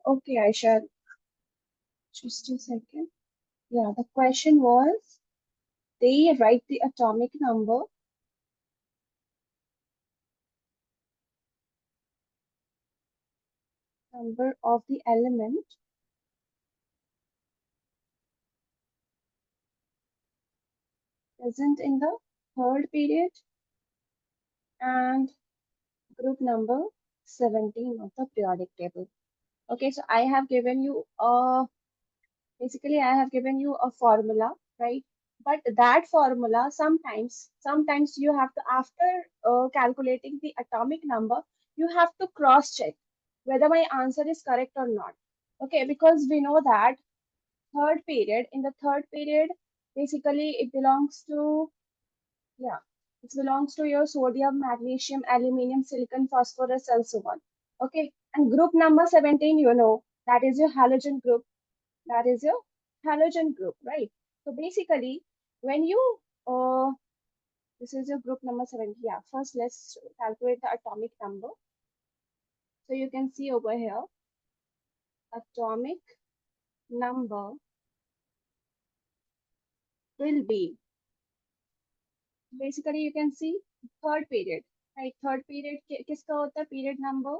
Okay, Aisha, just a second. Yeah, the question was they write the atomic number of the element present in the third period and group number 17 of the periodic table. Okay, so I have given you basically I have given you a formula, right? But that formula sometimes you have to, after calculating the atomic number, you have to cross check whether my answer is correct or not. Okay, because we know that in the third period, basically it belongs to, yeah, it belongs to your sodium, magnesium, aluminium, silicon, phosphorus, and so on. Okay, and group number 17, you know, that is your halogen group. That is your halogen group, right? So basically, when you, this is your group number 17. Yeah, first let's calculate the atomic number. So you can see over here, atomic number will be, basically you can see third period, right? Third period किसका होता है? Period number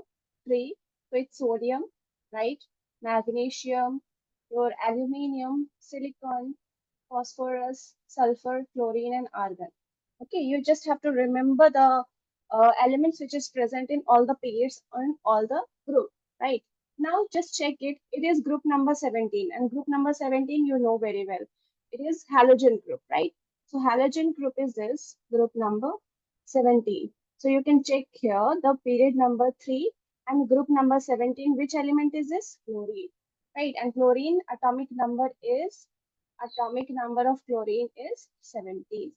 3 with sodium, right? Magnesium, your aluminium, silicon, phosphorus, sulfur, chlorine, and argon. Okay, you just have to remember the elements which is present in all the periods on all the group, right? Now just check it. It is group number 17, and group number 17 you know very well. It is halogen group, right? So halogen group is this group number 17. So you can check here the period number 3 and group number 17. Which element is this? Chlorine, right? And chlorine atomic number of chlorine is 17.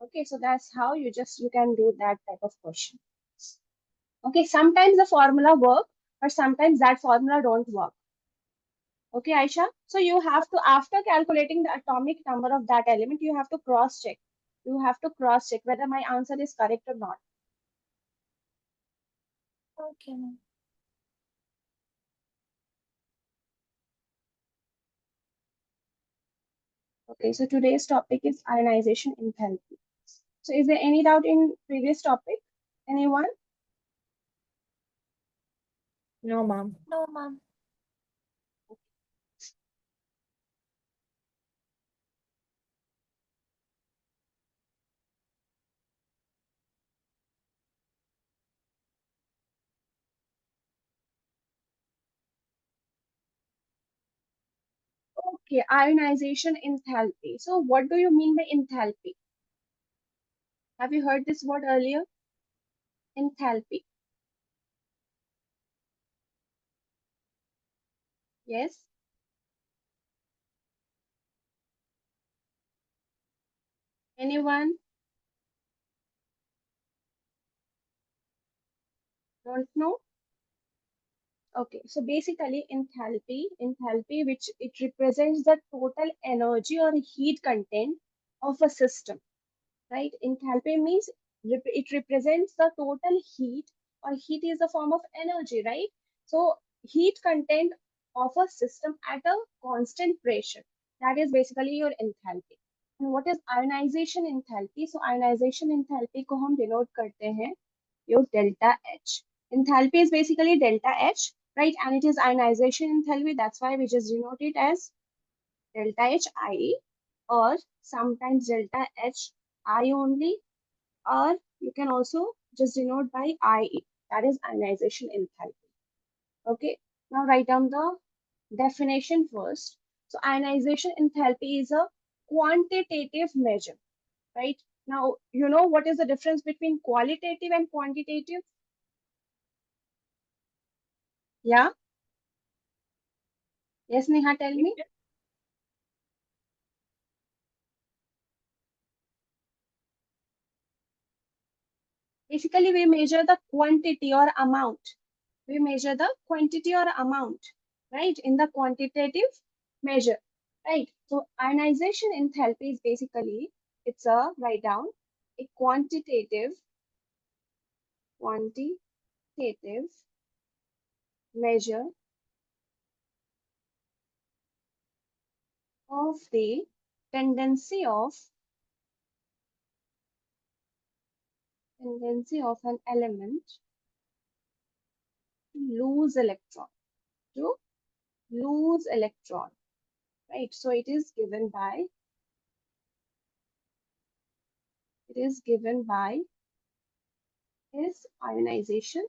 Okay, so that's how you can do that type of question. Okay, sometimes the formula work, but sometimes that formula don't work. Okay, Aisha. So you have to, after calculating the atomic number of that element, you have to cross check. You have to cross check whether my answer is correct or not. Okay, ma'am. Okay, so today's topic is ionization enthalpy. So is there any doubt in previous topic? Anyone? No, ma'am. No, ma'am. Okay, ionization enthalpy. So what do you mean by enthalpy? Have you heard this word earlier? Enthalpy. Yes. Anyone? Don't know? Okay, so basically enthalpy, which it represents the total energy or heat content of a system, right? Enthalpy means it represents the total heat, or heat is a form of energy, right? So heat content of a system at a constant pressure. That is basically your enthalpy. And what is ionization enthalpy? So ionization enthalpy को हम denote करते हैं your delta H. Enthalpy is basically delta H, right? And it is ionization enthalpy. That's why we just denote it as delta H I, or sometimes delta H I only, or you can also just denote by IE. That is ionization enthalpy. Okay. Now write down the definition first. So ionization enthalpy is a quantitative measure, right? Now, you know what is the difference between qualitative and quantitative? Yeah? Yes, Neha, tell me. Basically, we measure the quantity or amount. We measure the quantity or amount, right? In the quantitative measure, right? So ionization enthalpy is basically, it's a, write down, a quantitative measure of the tendency of an element to lose electron, to lose electron, right? So it is given by is ionization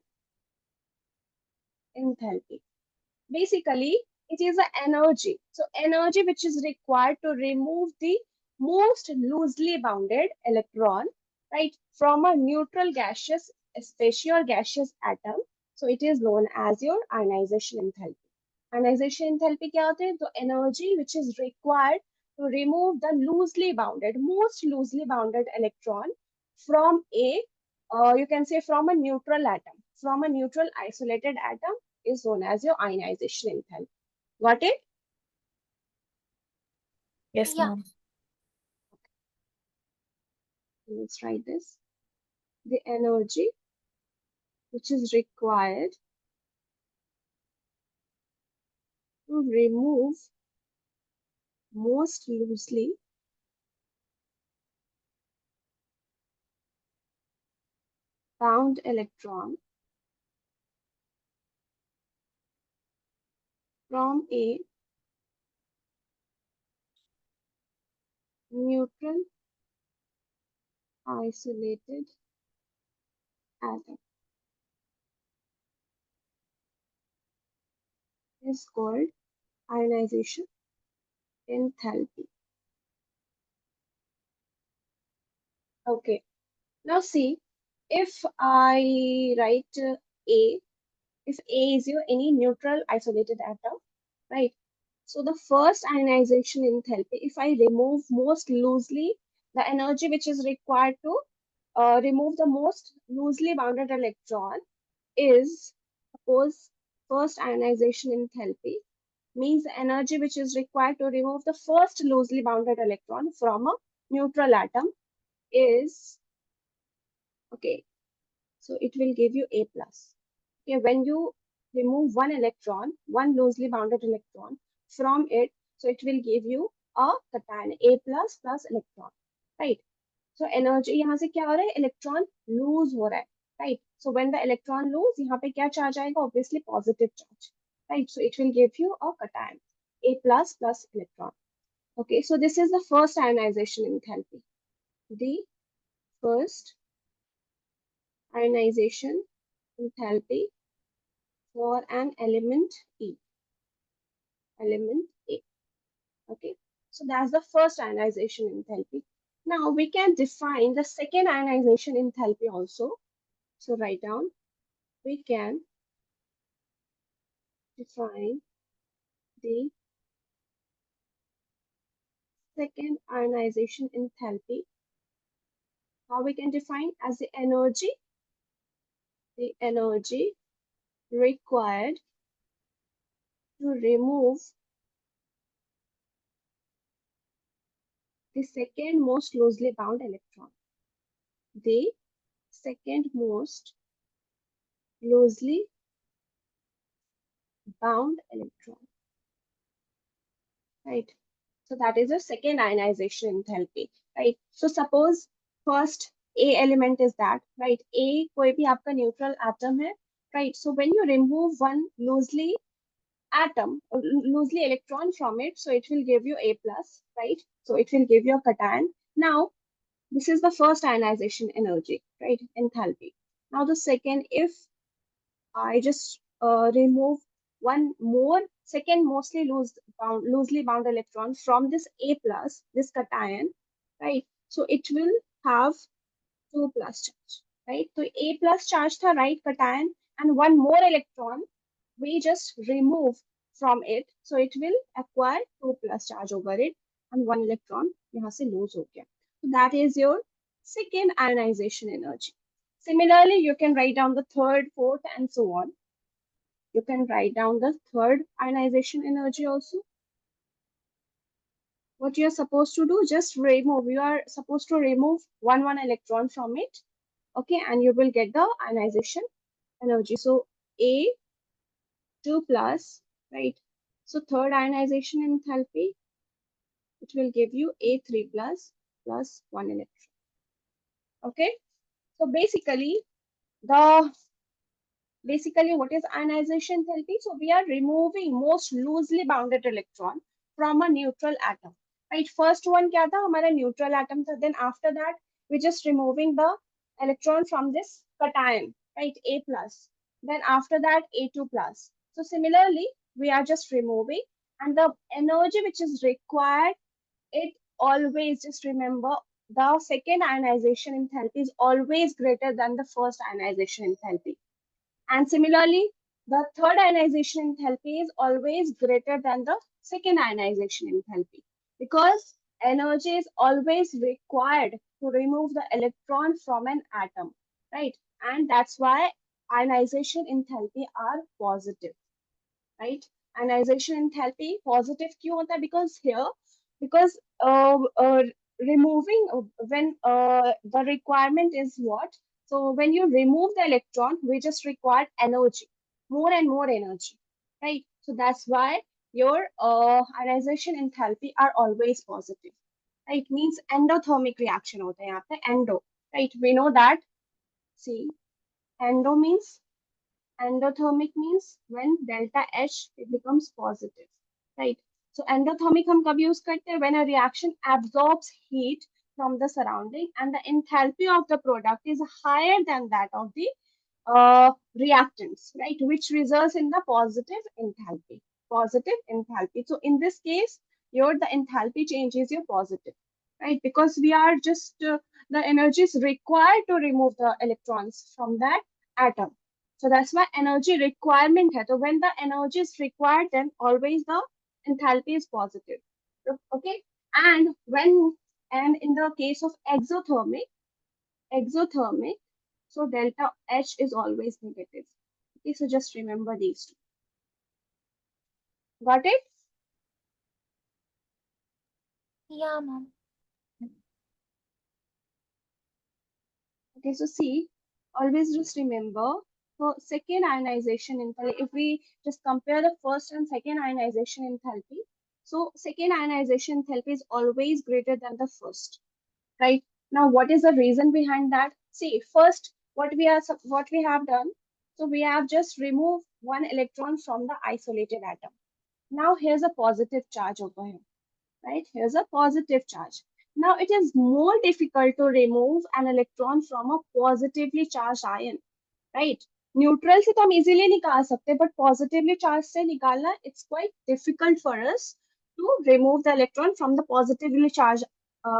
enthalpy. Basically, it is an energy. So energy which is required to remove the most loosely bounded electron, right, from a neutral gaseous, spatial or gaseous atom. So it is known as your ionization enthalpy. Ionization enthalpy क्या होता है? The energy which is required to remove the most loosely bounded electron from you can say from a neutral atom, from a neutral isolated atom is known as your ionization enthalpy. Got it? Yes, Yeah. ma'am. Let's write this. The energy which is required to remove most loosely bound electron from a neutral isolated atom is called ionization enthalpy. Okay. Now see, if I write A, if A is your any neutral isolated atom, right? So the first ionization enthalpy, if I remove most loosely the energy which is required to remove the most loosely bounded electron is, suppose, first ionization enthalpy means the energy which is required to remove the first loosely bounded electron from a neutral atom is, okay, so it will give you A plus. Okay, when you remove one electron, one loosely bounded electron from it, so it will give you a cation A plus plus electron, right? So energy यहाँ से क्या हो रहा है? Electron lose हो रहा है, right? So when the electron lose, यहाँ पे क्या charge आएगा? Obviously positive charge, right? So it will give you a cation A plus plus electron. Okay, so this is the first ionization enthalpy. The first ionization enthalpy for an element E, element A. Okay, so that's the first ionization enthalpy. Now we can define the second ionization enthalpy also. So write down, we can define the second ionization enthalpy. How we can define? As the energy required to remove the second most loosely bound electron. The second most loosely bound electron, right? So that is the second ionization enthalpy, right? So suppose first A element is that, right? A कोई भी आपका neutral atom है, right? So when you remove one loosely electron from it, so it will give you A plus, right? So it will give you a cation. Now this is the first ionization energy, right? Enthalpy. Now the second, if I just remove one more second mostly loosely bound electron from this A plus, this cation, right? So it will have 2 plus charge, right? So A plus charge tha, right, cation, and one more electron we just remove from it, so it will acquire 2 plus charge over it, and one electron यहाँ से lose हो गया. So that is your second ionization energy. Similarly, you can write down the third, fourth, and so on. You can write down the third ionization energy also. What you are supposed to do, just remove. You are supposed to remove one electron from it, okay, and you will get the ionization energy. So A 2 plus, right? So third ionization enthalpy it will give you A3 plus 1 electron. Okay, so the what is ionization enthalpy? So we are removing most loosely bounded electron from a neutral atom. Right? First one क्या था? हमारा neutral atom था. Then after that, we're just removing the electron from this cation. Right? A plus. Then after that, A2 plus. So similarly, we are just removing, and the energy which is required, it always, just remember, the second ionization enthalpy is always greater than the first ionization enthalpy. And similarly, the third ionization enthalpy is always greater than the second ionization enthalpy, because energy is always required to remove the electron from an atom, right? And that's why ionization enthalpy are positive, right? Ionization enthalpy positive क्यों होता है? Because here, because removing when the requirement is what? So when you remove the electron, we just require energy, more and more energy, right? So that's why your ionization enthalpy are always positive, right? Means endothermic reaction होता है यहाँ पे endo, right? We know that. See, endo means, endothermic means when delta H it becomes positive, right? So endothermic हम कब use करते हैं? When a reaction absorbs heat from the surrounding and the enthalpy of the product is higher than that of the reactants, right? Which results in the positive enthalpy. Positive enthalpy. So in this case, your the enthalpy change is your positive, right? Because we are just the energy is required to remove the electrons from that atom. So that's why energy requirement hai. So when the energy is required, then always the enthalpy is positive. Okay. And when, and in the case of exothermic, so delta H is always negative. Okay, so just remember these two. Got it? Yeah, ma'am. Okay, so see, always just remember for second ionization enthalpy, if we just compare the first and second ionization enthalpy, so second ionization enthalpy is always greater than the first, right? Now, what is the reason behind that? See, first, what we have done, so we have just removed one electron from the isolated atom. Now, here's a positive charge over here, right? Here's a positive charge. Now, it is more difficult to remove an electron from a positively charged ion, right? Neutral से तो हम easily निकाल सकते हैं, but positively charged से निकालना, it's quite difficult for us to remove the electron from the positively charged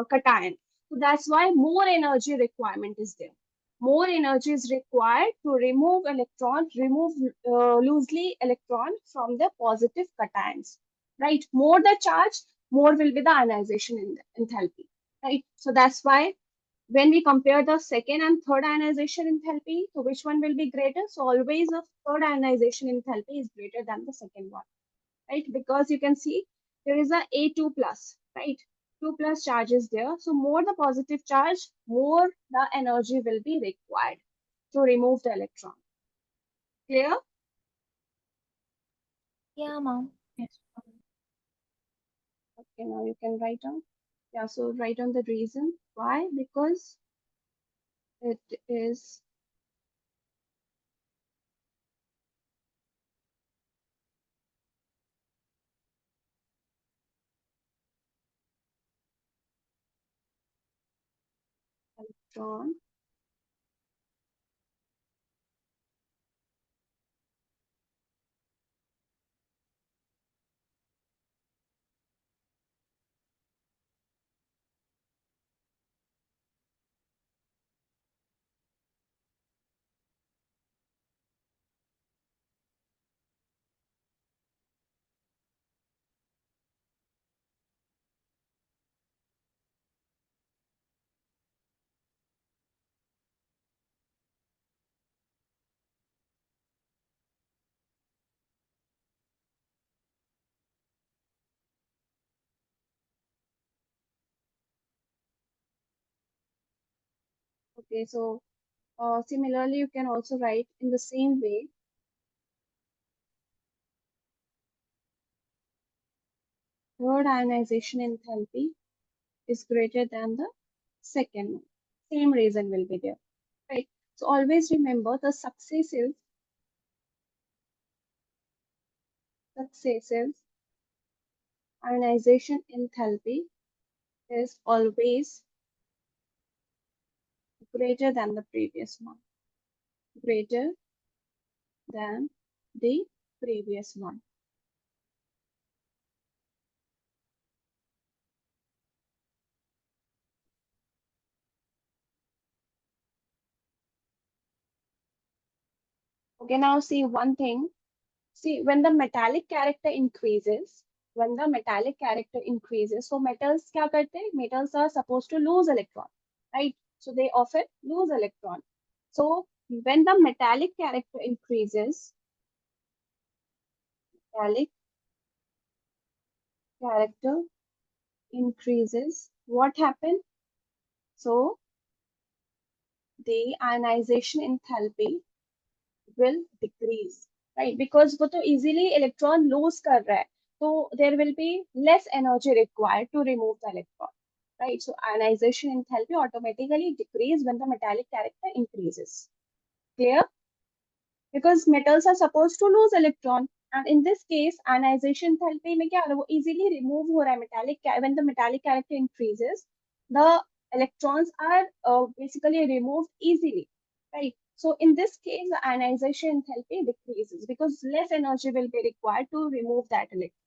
cation. So that's why more energy requirement is there. More energy is required to remove loosely electron from the positive cations, right? More the charge, more will be the ionization in the enthalpy, right? So that's why when we compare the second and third ionization enthalpy, so which one will be greater? So always the third ionization enthalpy is greater than the second one, right? Because you can see there is a A2 plus, right? 2 plus charge is there. So more the positive charge, more the energy will be required to remove the electron. Clear? Yeah, ma'am. Yes. Okay, now you can write down. Yeah, so write down the reason. Why? Because it is electron okay, so similarly, you can also write in the same way. third ionization enthalpy is greater than the second one. Same reason will be there, right? So always remember the successive ionization enthalpy is always greater than the previous one, greater than the previous one. Okay, now see one thing. See, when the metallic character increases, so metals क्या करते हैं? Metals are supposed to lose electron, right? So they often lose electron. So when the metallic character increases, what happens? So the ionization enthalpy will decrease, right? Because वो तो easily electron lose कर रहा है, so there will be less energy required to remove the electron, right? So ionization enthalpy automatically decrease when the metallic character increases. Clear? Because metals are supposed to lose electron, and in this case ionization enthalpy में क्या हो रहा है? वो easily remove हो रहा है when the metallic character increases, the electrons are basically removed easily, right? So in this case the ionization enthalpy decreases because less energy will be required to remove that electron,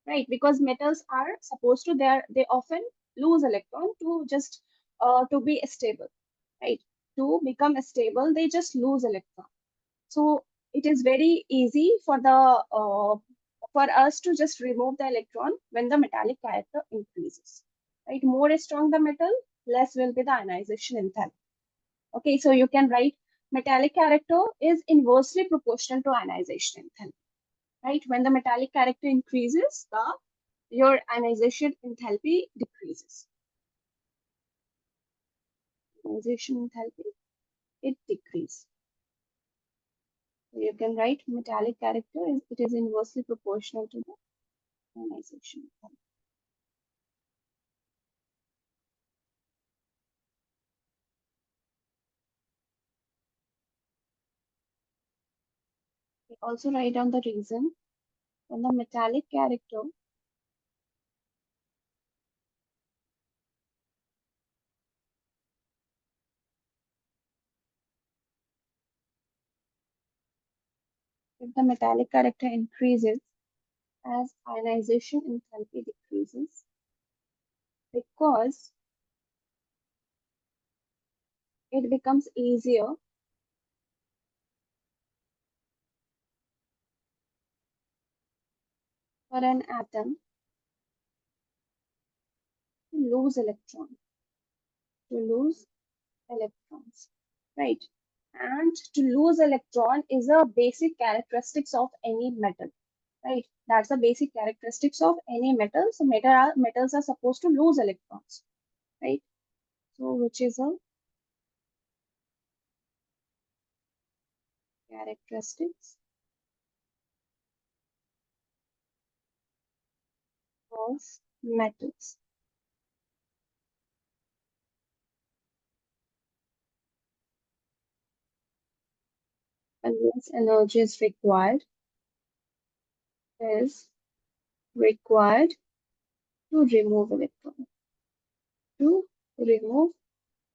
right? Because metals are supposed to they often lose electron to just to be stable, right? To become stable they just lose electron. So it is very easy for us to just remove the electron when the metallic character increases. Right? More strong the metal, less will be the ionization enthalpy. Okay, so you can write metallic character is inversely proportional to ionization enthalpy. Right? When the metallic character increases, your ionization enthalpy decreases. Ionization enthalpy, it decreases. So you can write metallic character is it is inversely proportional to the ionization. We also write down the reason when the metallic character if the metallic character increases as ionization enthalpy decreases because it becomes easier for an atom to lose electrons, right? And to lose electron is a basic characteristics of any metal, right? That's the basic characteristics of any metal. So metals are supposed to lose electrons, right? So which is a characteristics of metals. And less energy is required to remove electrons. To remove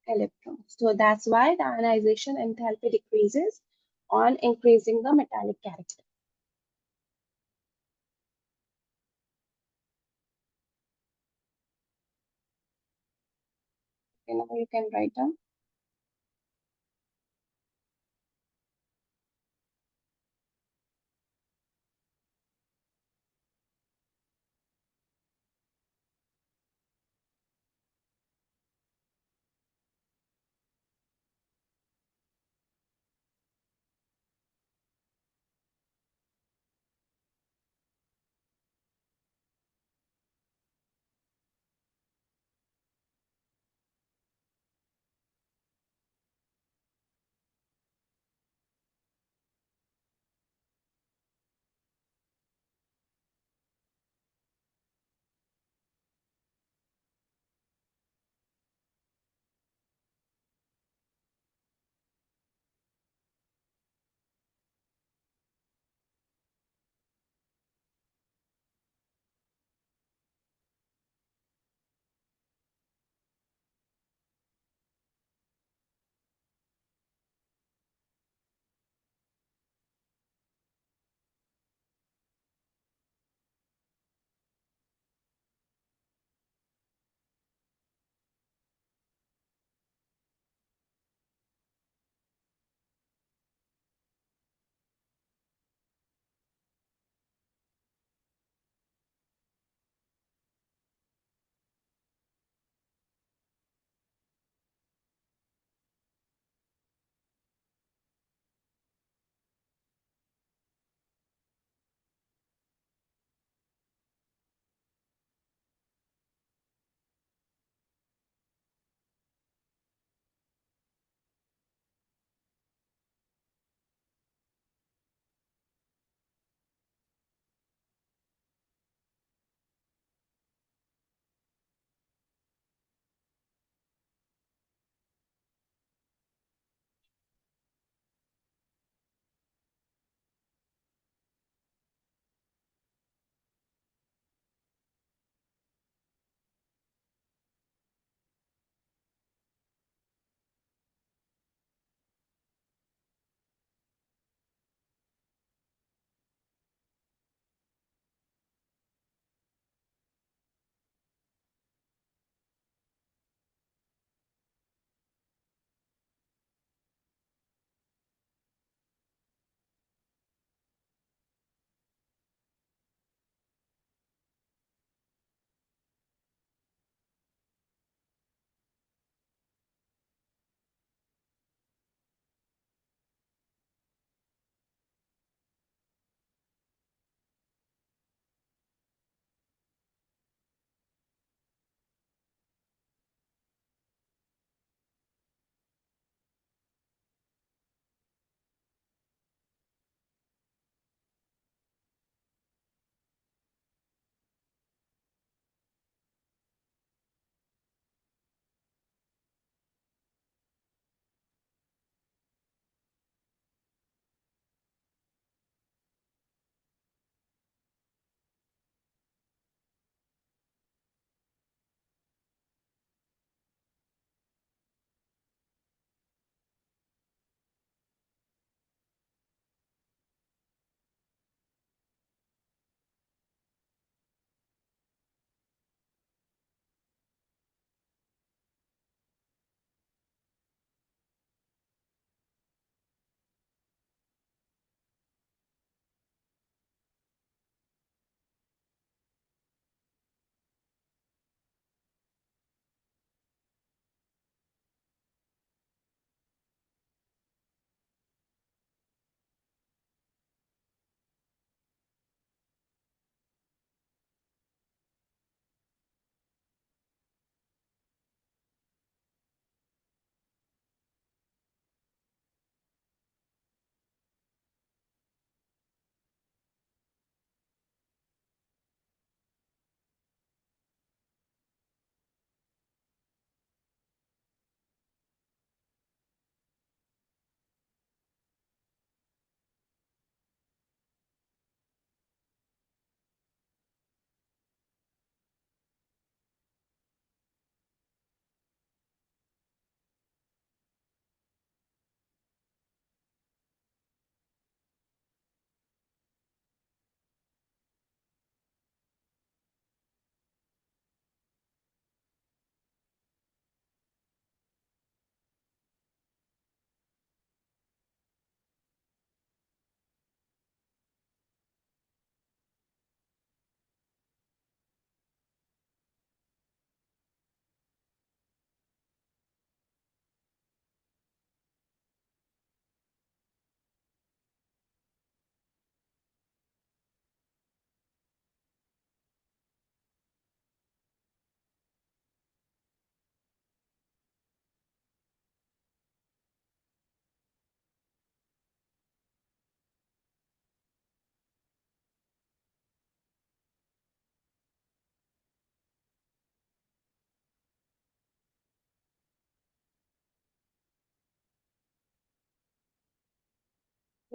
electrons. So that's why the ionization enthalpy decreases on increasing the metallic character. Okay, now you can write down.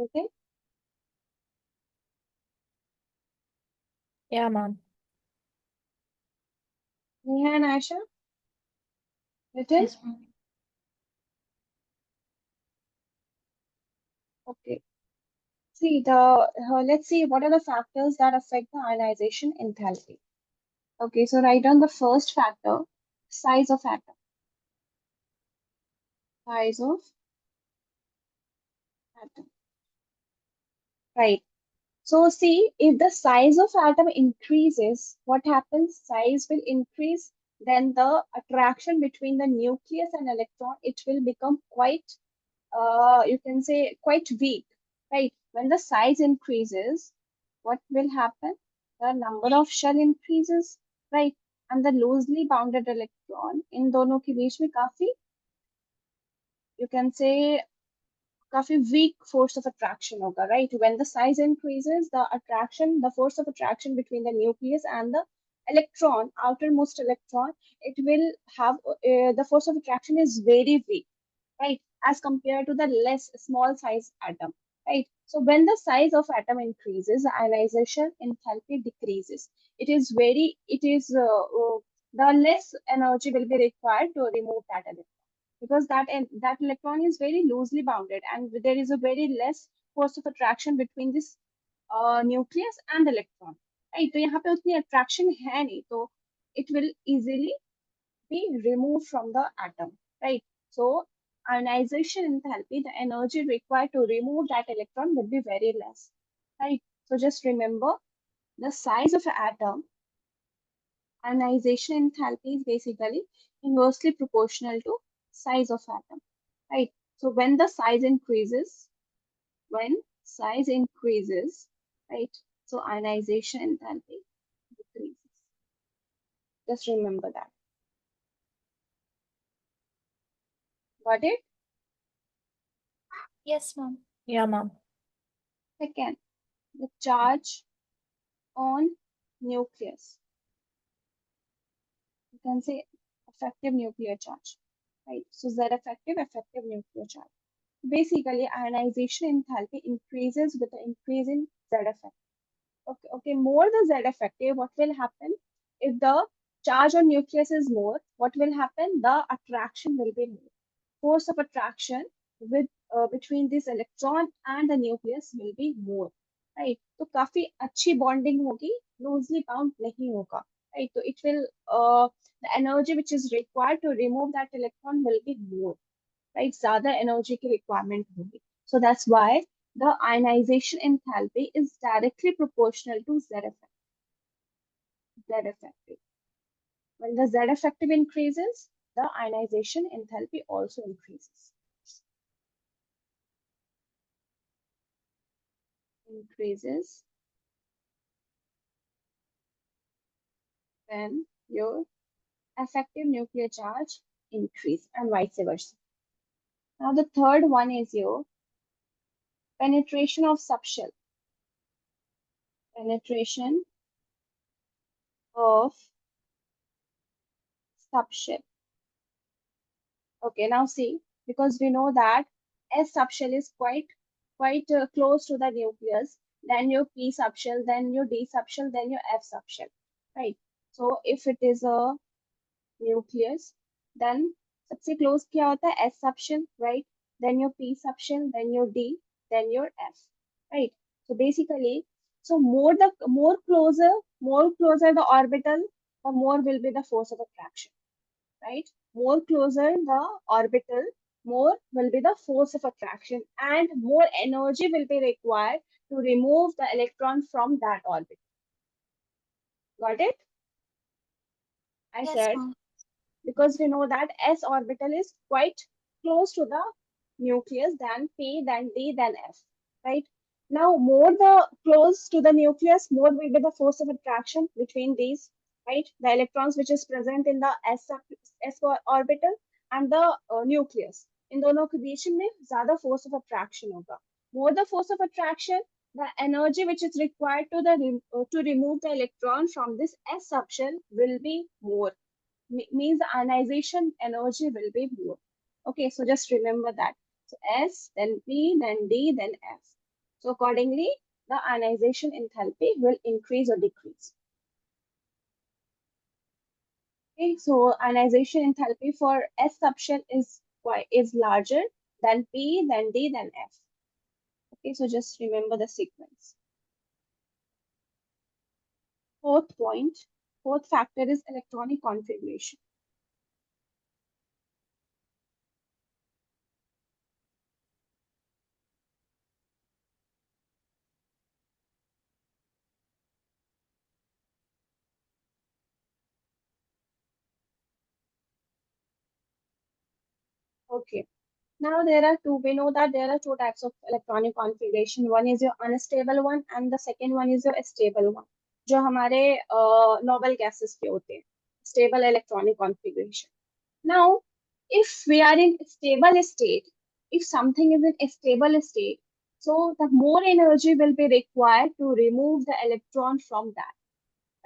Nitin? Yeah, ma'am. Neha and Aisha? Nitin? Yes, ma'am. Okay. See let's see what are the factors that affect the ionization enthalpy. Okay, so write down the first factor, size of atom. Size of atom. Right. So see, if the size of atom increases, what happens? Size will increase, then the attraction between the nucleus and electron, it will become quite, you can say, quite weak, right? When the size increases, what will happen? The number of shell increases, right? And the loosely bounded electron इन दोनों के बीच में काफी, you can say, काफी weak force of attraction होगा, right? When the size increases, the force of attraction between the nucleus and the electron, outermost electron, it will have, the force of attraction is very weak, right? As compared to the less small size atom, right? So when the size of atom increases, ionization enthalpy decreases. It is, the less energy will be required to remove that electron because that electron is very loosely bounded and there is a very less force of attraction between this nucleus and electron, right? तो यहाँ पे उतनी attraction है नहीं तो it will easily be removed from the atom, right? So ionization enthalpy, the energy required to remove that electron will be very less, right? So just remember the size of an atom, ionization enthalpy is basically inversely proportional to size of atom, right? So when size increases, right? So ionization enthalpy decreases. Just remember that. Got it? Yes, ma'am. Yeah, ma'am. Second, the charge on nucleus. You can say effective nuclear charge, right? So Z effective nuclear charge. Basically, ionization enthalpy increases with the increase in Z effective. Okay, more the Z effective, what will happen? If the charge on nucleus is more, what will happen? The attraction will be more. Force of attraction with between this electron and the nucleus will be more, right? तो काफी अच्छी bonding होगी, loosely bound नहीं होगा, right? So it will, the energy which is required to remove that electron will be more, right? ज़्यादा energy की requirement होगी. So that's why the ionization enthalpy is directly proportional to Z effective. Z effective. When the Z effective increases, the ionization enthalpy also increases. Increases when your effective nuclear charge increase and vice versa. Now the third one is your penetration of subshell. Penetration of subshell. Okay, now see, because we know that S subshell is quite close to the nucleus, then your P subshell, then your D subshell, then your F subshell, right? So if it is a nucleus, then सबसे close क्या होता है? S subshell, right? Then your P subshell, then your D, then your F, right? So basically, so more closer the orbital, the more will be the force of attraction, right? More closer the orbital, more will be the force of attraction, and more energy will be required to remove the electron from that orbit. Got it? I Yes, said ma'am. because we know that S orbital is quite close to the nucleus than P, than D, than F, right? Now, more the close to the nucleus, more will be the force of attraction between these, right? The electrons which is present in the S orbital and the nucleus. इन दोनों के बीच में ज़्यादा force of attraction होगा. More the force of attraction, the energy which is required to remove the electron from this S subshell will be more. Means the ionization energy will be more. Okay, so just remember that. So S, then P, then D, then F. So accordingly, the ionization enthalpy will increase or decrease. Okay, so ionization enthalpy for S subshell is larger than P, then D, then F. Okay, so just remember the sequence. Fourth factor is electronic configuration. Okay. Now we know that there are two types of electronic configuration. One is your unstable one and the second one is your stable one. जो हमारे noble gases के होते हैं. Stable electronic configuration. Now, if we are in a stable state, if something is in a stable state, so the more energy will be required to remove the electron from that,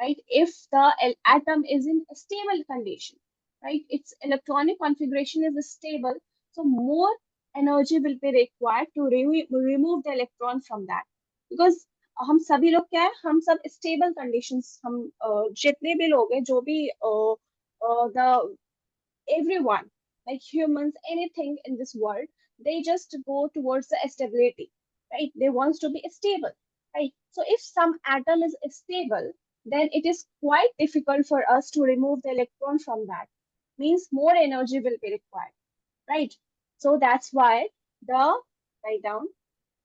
right? If the atom is in a stable condition, right? Its electronic configuration is stable, so more energy will be required to remove the electron from that. Because हम सभी लोग क्या है, हम सब stable conditions, हम जितने भी लोग हैं, जो भी the everyone, like humans, anything in this world, they just go towards the stability, right? They wants to be stable, right? So if some atom is stable, then it is quite difficult for us to remove the electron from that. Means more energy will be required, right? So that's why the write down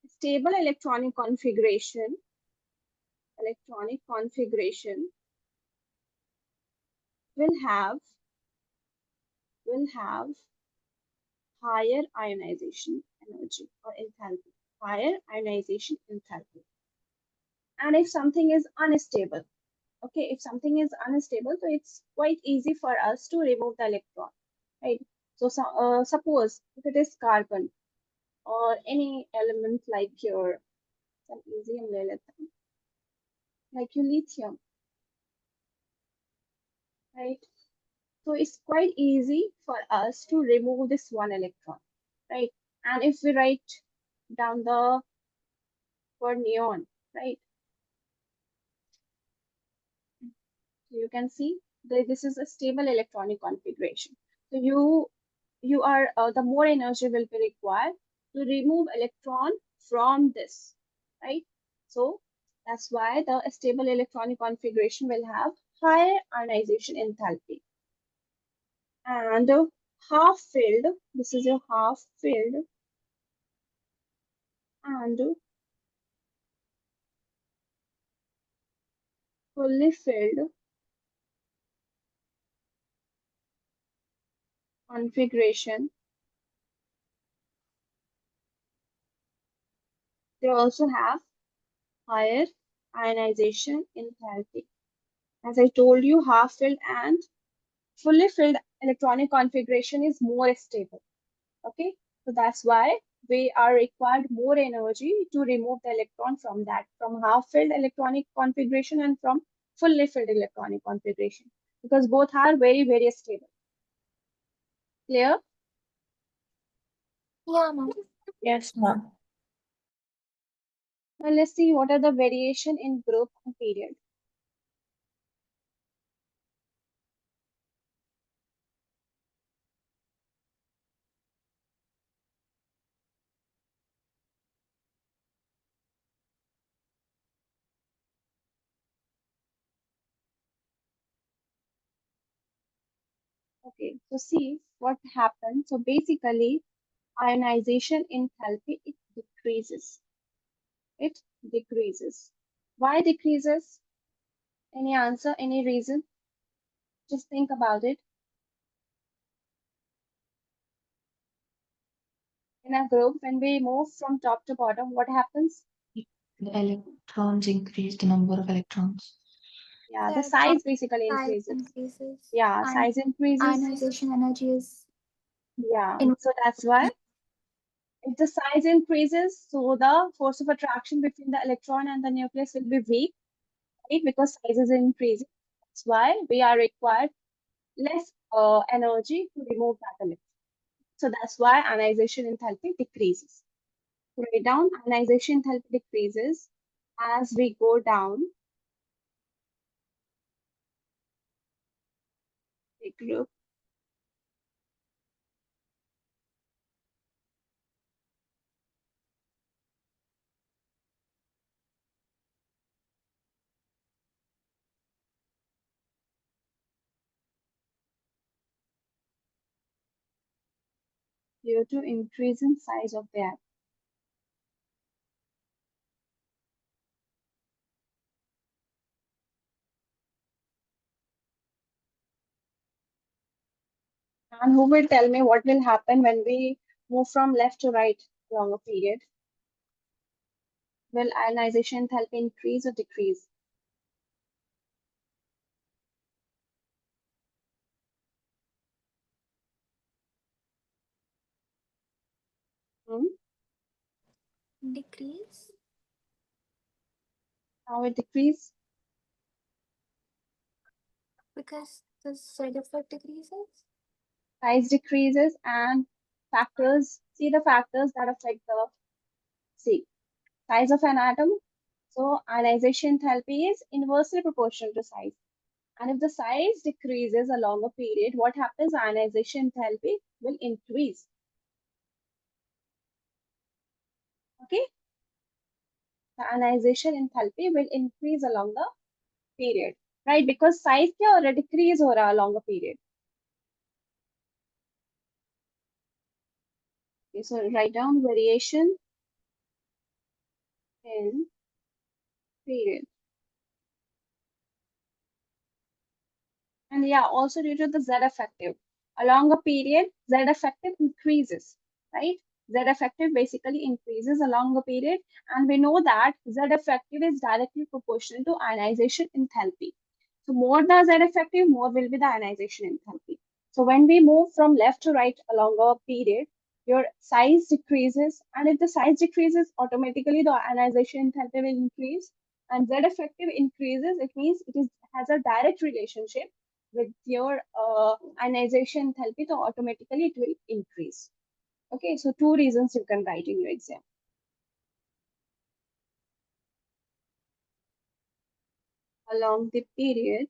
stable electronic configuration will have higher ionization energy or enthalpy, higher ionization enthalpy. And if something is unstable, okay, if something is unstable, so it's quite easy for us to remove the electron, right? So, suppose if it is carbon or any element like your, some easy ले लेते हैं, like your lithium, right? So it's quite easy for us to remove this one electron, right? And if we write down the for neon, right? So you can see that this is a stable electronic configuration. So you are the more energy will be required to remove electron from this, right? So that's why the stable electronic configuration will have higher ionization enthalpy. And half filled, this is your half filled, and fully filled configuration, they also have higher ionization enthalpy. As I told you, half filled and fully filled electronic configuration is more stable. Okay, so that's why we are required more energy to remove the electron from that, from half filled electronic configuration and from fully filled electronic configuration, because both are very, very stable. Clear? Yeah, ma'am. Yes, ma'am. Now let's see what are the variation in group and period. Okay, so see what happens. So basically, ionization enthalpy, it decreases. It decreases. Why decreases? Any answer? Any reason? Just think about it. In a group, when we move from top to bottom, what happens? The electrons increase, the number of electrons. Yeah, The the electron size basically size increases. increases Yeah, and size increases. ionization energy is Yeah, in. so that's why if the size increases, so the force of attraction between the electron and the nucleus will be weak, right? Because size is increasing. That's why we are required less energy to remove that electron. So that's why ionization enthalpy decreases. Write down ionization enthalpy decreases as we go down the group. Due to increase in size of the atom. And who will tell me what will happen when we move from left to right along a period? Will ionization enthalpy increase or decrease? Hmm? Decrease How it decrease? because the side effect decreases. Size decreases and factors. See the factors that affect the size of an atom. So ionization enthalpy is inversely proportional to size. And if the size decreases along a period, what happens? Ionization enthalpy will increase. Okay? The ionization enthalpy will increase along the period, right? Because size क्या हो रहा है? Decrease हो रहा है along a period. Okay, so write down variation in period. And yeah, also due to the Z effective. Along a period, Z effective increases, right? Z effective basically increases along the period. And we know that Z effective is directly proportional to ionization enthalpy. So more the Z effective, more will be the ionization enthalpy. So when we move from left to right along a period, your size decreases. And if the size decreases, automatically the ionization enthalpy will increase. And Z effective increases, it means has a direct relationship with your ionization enthalpy, so automatically it will increase. Okay, so two reasons you can write in your exam. Along the period,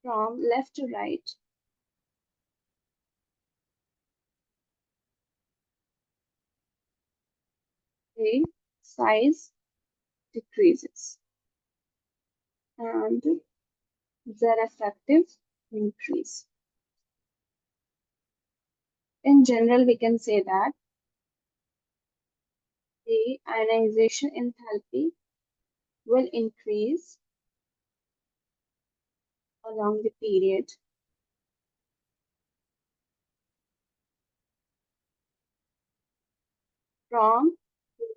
from left to right, the size decreases and their effective increase. In general, we can say that the ionization enthalpy will increase along the period from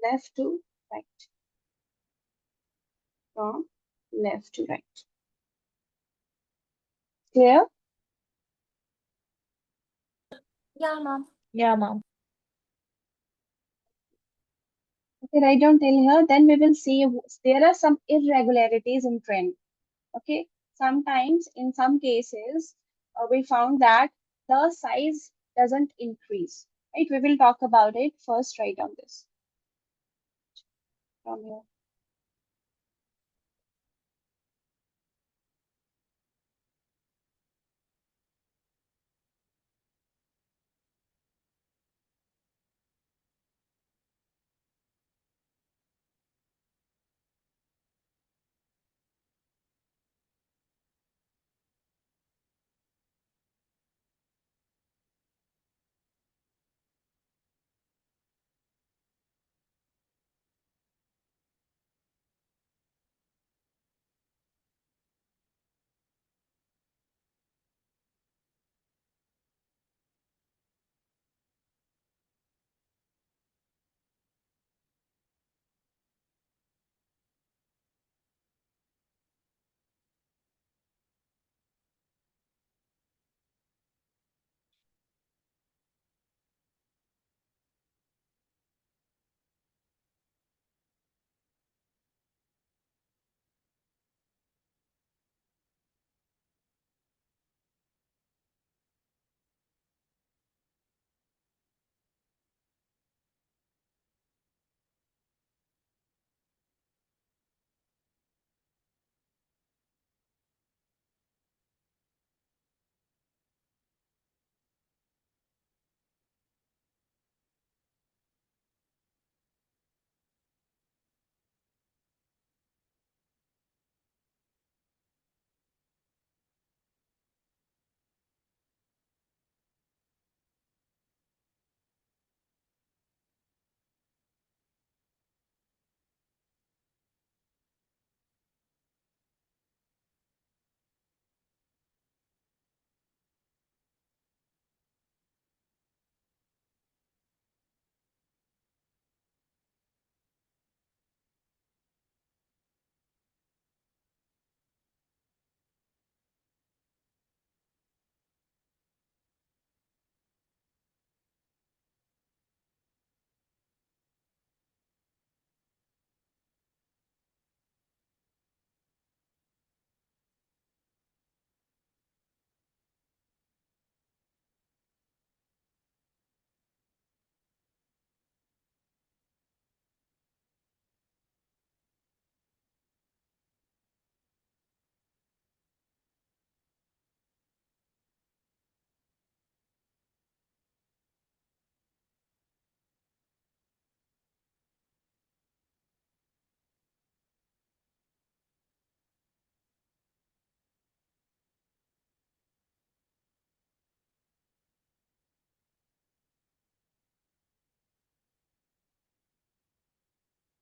left to right. From left to right. Clear? Yeah, ma'am. Yeah, ma'am. Okay, write down till here. Then we will see there are some irregularities in trend. Okay, sometimes in some cases we found that the size doesn't increase. Right, we will talk about it first. Write down this from here.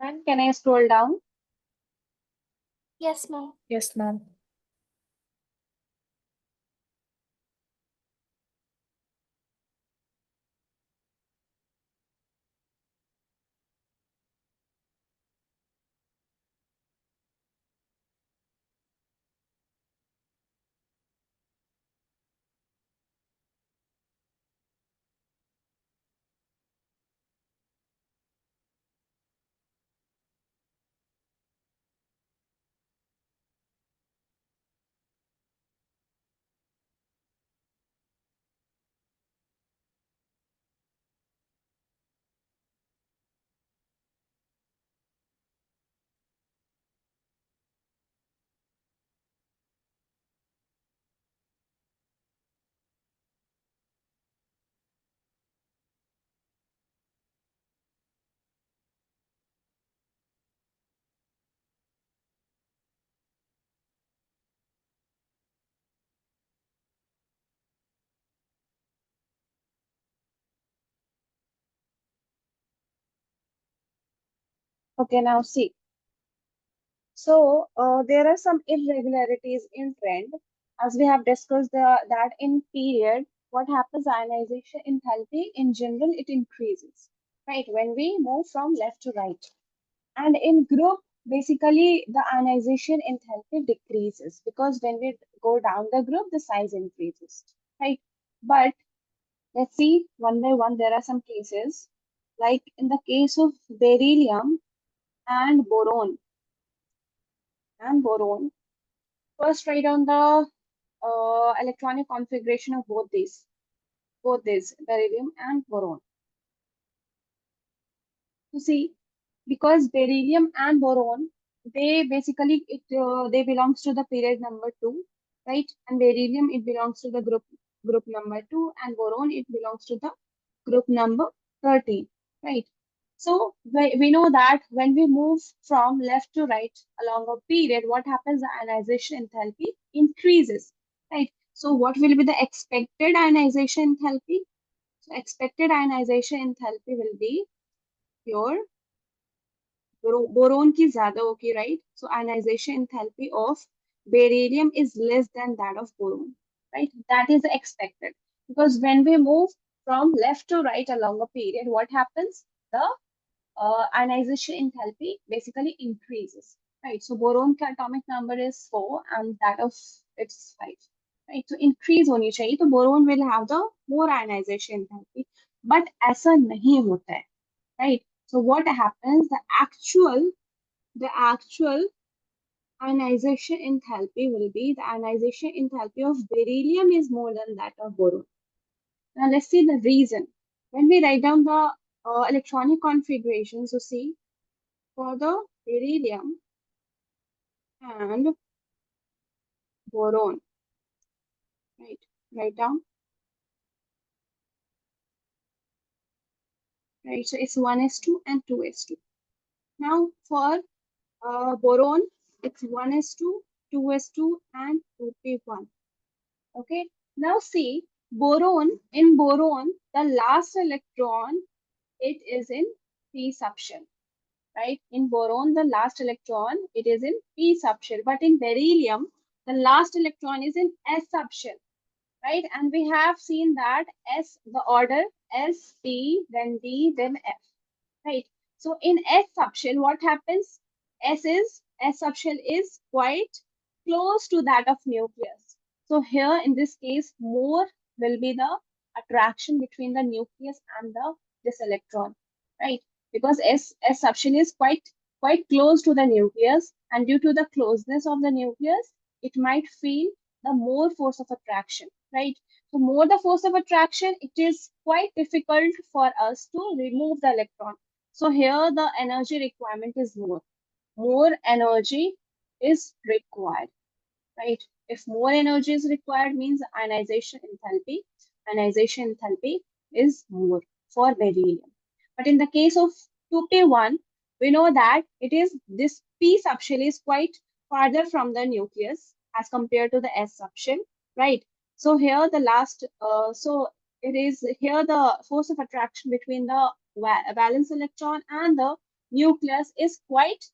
And can I scroll down? Yes, ma'am. Yes, ma'am. Okay, now see. So there are some irregularities in trend, as we have discussed that in period, what happens, ionization enthalpy in general, it increases, right, when we move from left to right. And in group, basically the ionization enthalpy decreases because when we go down the group, the size increases, right? But let's see one by one, there are some cases, like in the case of beryllium and boron, and boron. First, write down the electronic configuration of both these, beryllium and boron. You see, because beryllium and boron, they basically they belongs to the period number two, right? And beryllium, it belongs to the group number two, and boron, it belongs to the group number 13, right? So we know that when we move from left to right along a period, what happens? The ionization enthalpy increases, right? So what will be the expected ionization enthalpy? So expected ionization enthalpy will be your boron की ज्यादा होगी, right? So ionization enthalpy of beryllium is less than that of boron, right? That is expected because when we move from left to right along a period, what happens? The ionization enthalpy basically increases, right? So boron का atomic number is 4 and that of it's 5, right? So increase होनी चाहिए, तो boron will have the more ionization enthalpy, but ऐसा नहीं होता है, right? So what happens? The actual ionization enthalpy will be, the ionization enthalpy of beryllium is more than that of boron. Now let's see the reason. When we write down the electronic configuration, so see, for the beryllium and boron, right? Write down, right? So it's 1s2 and 2s2. Now for boron, it's 1s2, 2s2, and 2p1. Okay. Now see, in boron, the last electron, it is in p subshell, right? In boron, the last electron, it is in p subshell, but in beryllium, the last electron is in s subshell, right? And we have seen that s, the order s, p, then d, then f, right? So in s subshell, what happens? S subshell is quite close to that of nucleus. So here in this case, more will be the attraction between the nucleus and this electron, right? Because S subshell is quite close to the nucleus, and due to the closeness of the nucleus, it might feel the more force of attraction, right? So more the force of attraction, it is quite difficult for us to remove the electron. So here the energy requirement is more. More energy is required, right? If more energy is required means ionization enthalpy is more for beryllium. But in the case of 2p1, we know that it is this p subshell is quite farther from the nucleus as compared to the s subshell, right? So here the so it is here the force of attraction between the valence electron and the nucleus is quite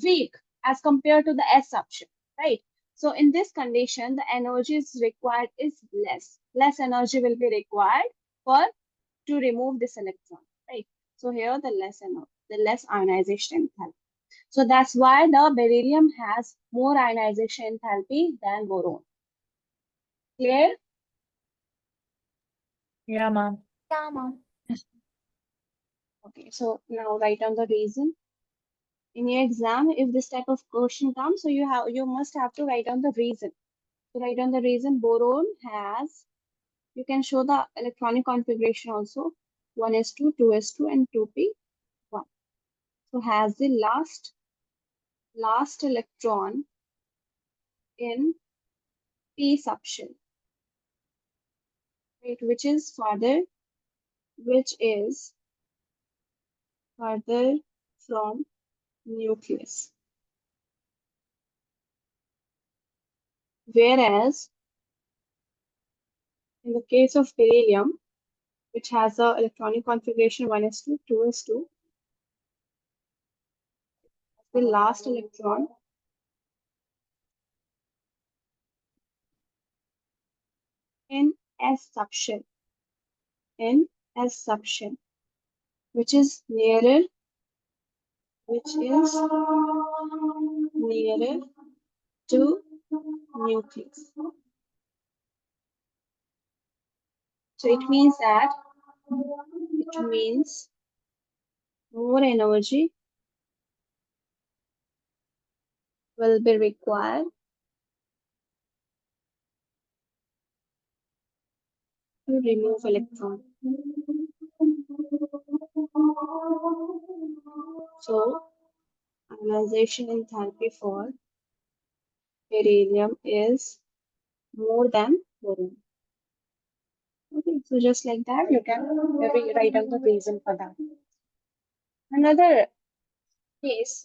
weak as compared to the S subshell, right? So in this condition, the energy is required is less. Less energy will be required for to remove this electron, right? So here the less ionization enthalpy. So that's why the beryllium has more ionization enthalpy than boron. Clear? Yeah, ma'am. Yeah, ma'am. Okay, so now write down the reason. In your exam, if this type of question comes, so you must have to write down the reason. So write down the reason. Boron has, you can show the electronic configuration also, 1s2, 2s2, and 2p1. So has the last electron in p subshell, right, which is further from nucleus. Whereas in the case of beryllium, which has a electronic configuration 1s2, 2s2, the last electron in s subshell, in s subshell, which is nearer to nucleus. So it means more energy will be required to remove electron. So ionization enthalpy for beryllium is more than boron. Okay, so just like that, you can write down the reason for that. Another case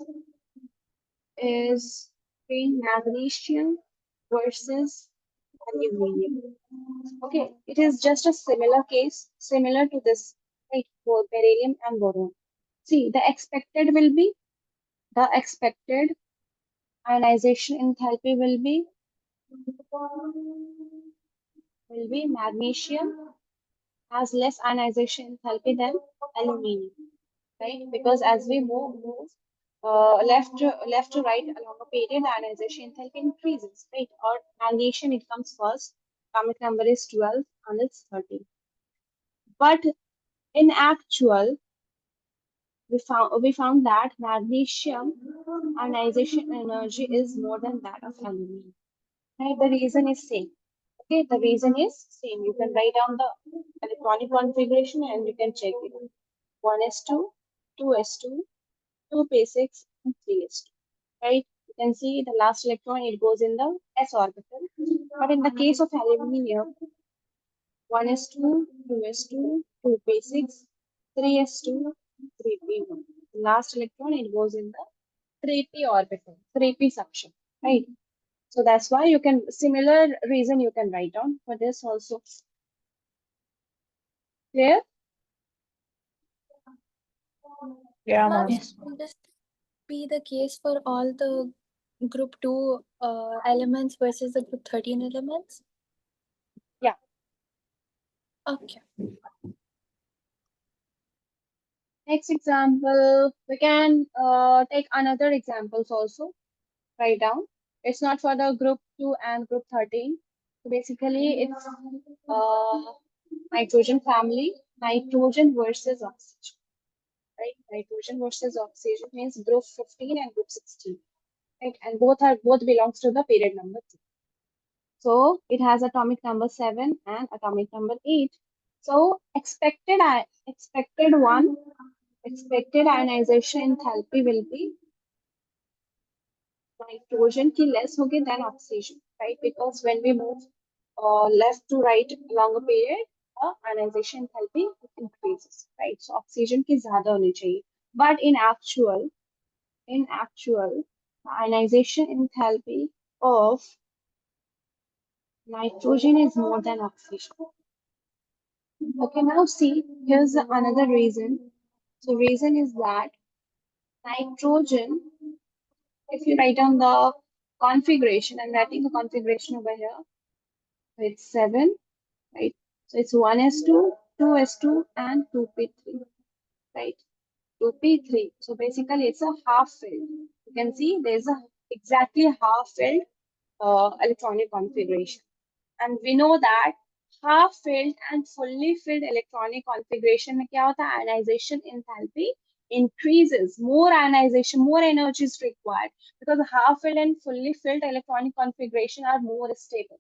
is between magnesium versus aluminum. Okay, it is just a similar case, similar to this, right, for beryllium and boron. See, the expected ionization enthalpy will be magnesium has less ionization enthalpy than aluminum, right? Because as we move left to right along a period, the ionization enthalpy increases, right? Or magnesium, it comes first. Atomic number is 12 and it's 13. But in actual, we found that magnesium ionization energy is more than that of aluminum. Right? The reason is same. Okay, the reason is same. You can write down the electronic configuration and you can check it. 1s2, 2s2, 2p6, and 3s2. Right? You can see the last electron, it goes in the s orbital. But in the case of aluminium, 1s2, 2s2, 2p6, 3s2, 3p1. The last electron, it goes in the 3p orbital, 3p suction. Right? So that's why you can, similar reason you can write down for this also. Clear? Yeah, Ma'am, ma'am. Yes. will this be the case for all the group 2 elements versus the group 13 elements? Yeah. Okay. Next example, we can take another examples also. Write down. It's not for the group 2 and group 13. So basically, it's uh, nitrogen family, nitrogen versus oxygen. Right? Nitrogen versus oxygen means group 15 and group 16. Right? And both belongs to the period number 2. So it has atomic number 7 and atomic number 8. So expected ionization enthalpy will be nitrogen की less होगी than oxygen, right? Because when we move left to right along a period, the ionization enthalpy increases, right? So oxygen की ज़्यादा होनी चाहिए. But in actual, the ionization enthalpy of nitrogen is more than oxygen. Okay, now see, here's another reason. So reason is that Nitrogen, if you write down the configuration, I'm writing the configuration over here. So it's 7, right? So it's 1s2, 2s2, and 2p3, right? 2p3. So basically, it's a half filled. You can see there's a exactly half filled electronic configuration. And we know that half filled and fully filled electronic configuration में क्या होता है? Ionization enthalpy increases. More ionization, more energy is required because half filled and fully filled electronic configuration are more stable,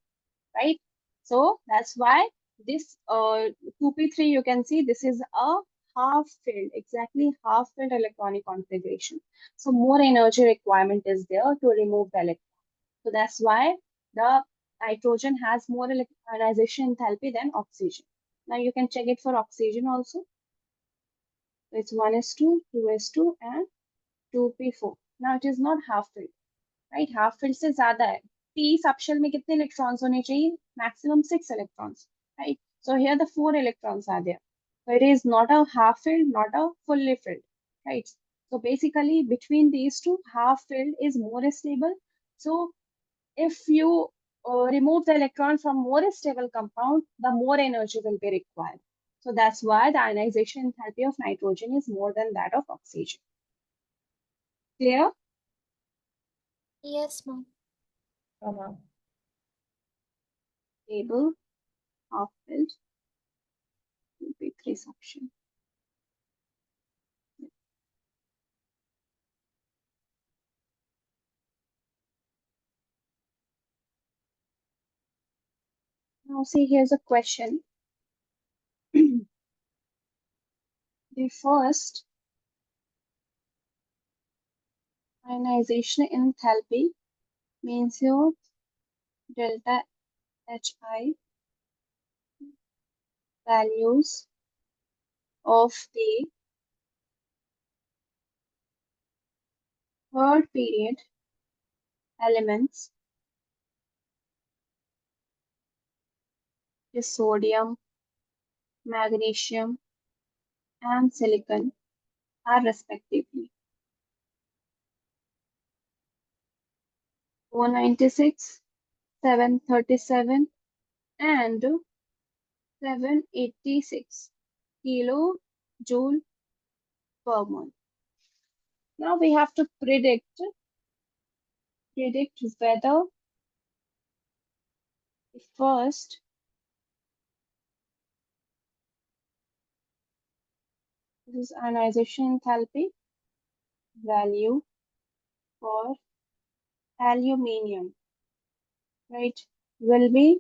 right? So that's why this 2p3, you can see this is a half filled, exactly half filled electronic configuration. So more energy requirement is there to remove the electron. So that's why the nitrogen has more ionization enthalpy than oxygen. Now you can check it for oxygen also. So it's 1s2, 2s2, and 2p4. Now it is not half filled, right? Half filled से ज़्यादा है. P subshell में कितने electrons होने चाहिए? Maximum 6 electrons, right? So here the 4 electrons are there. So it is not a half filled, not a fully filled, right? So basically between these two, half filled is more stable. So if you remove the electron from more stable compound, the more energy will be required. So that's why the ionization enthalpy of nitrogen is more than that of oxygen. Clear? Yes, ma'am. Stable, half-filled, P3 suction. Now see, here's a question. The first ionization enthalpy means your delta Hi values of the third period elements is sodium, magnesium, and silicon are respectively 496, 737, and 786 kilojoule per mole. Now we have to predict whether the first this is ionization enthalpy value for aluminium, right, will be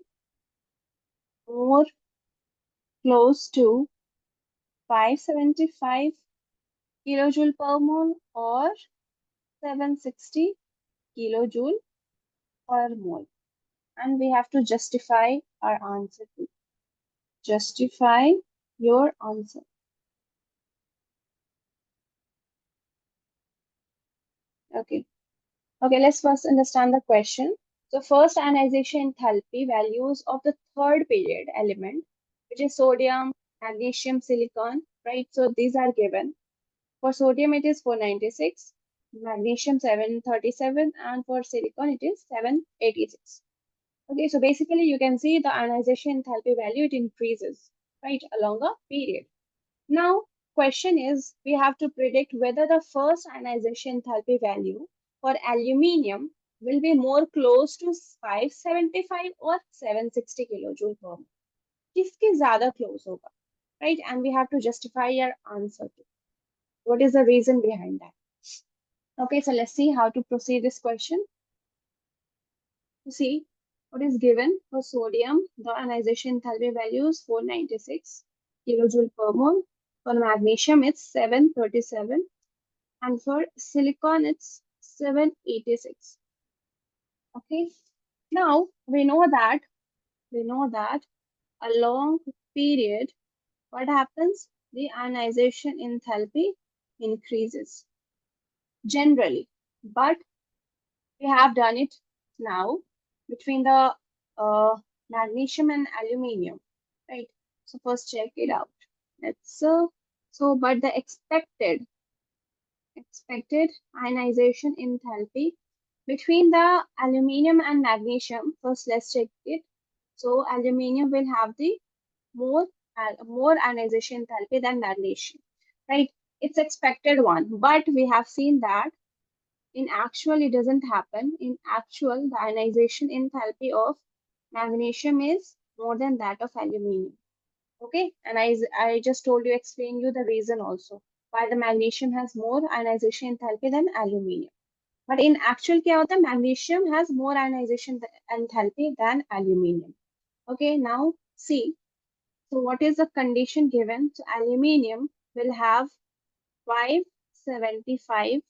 more close to 575 kilojoule per mole or 760 kilojoule per mole. And we have to justify our answer too. Justify your answer. Okay. Okay, let's first understand the question. So first ionization enthalpy values of the third period element, which is sodium, magnesium, silicon, right? So these are given. For sodium, it is 496, magnesium 737, and for silicon, it is 786. Okay, so basically you can see the ionization enthalpy value, it increases, right, along a period. Now, question is, we have to predict whether the first ionization enthalpy value for aluminium will be more close to 575 or 760 kilojoule per mole. किसके ज़्यादा close होगा, right? And we have to justify your answer too. What is the reason behind that? Okay, so let's see how to proceed this question. To see what is given for sodium, the ionization enthalpy value is 496 kilojoule per mole. For magnesium, it's 737. And for silicon, it's 786. Okay. Now we know that a long period, what happens? The ionization enthalpy increases generally, but we have done it now between the magnesium and aluminium, right? So first check it out. Let's but the expected expected ionization enthalpy between the aluminium and magnesium. First, let's check it. So, aluminium will have the more more ionization enthalpy than magnesium, right? It's expected one, but we have seen that in actual it doesn't happen. In actual, the ionization enthalpy of magnesium is more than that of aluminium. Okay, and I just told you, explain you the reason also why the magnesium has more ionization enthalpy than aluminium. But in actual क्या होता है, magnesium has more ionization enthalpy than aluminium. Okay, now see. So what is the condition given? So aluminium will have 575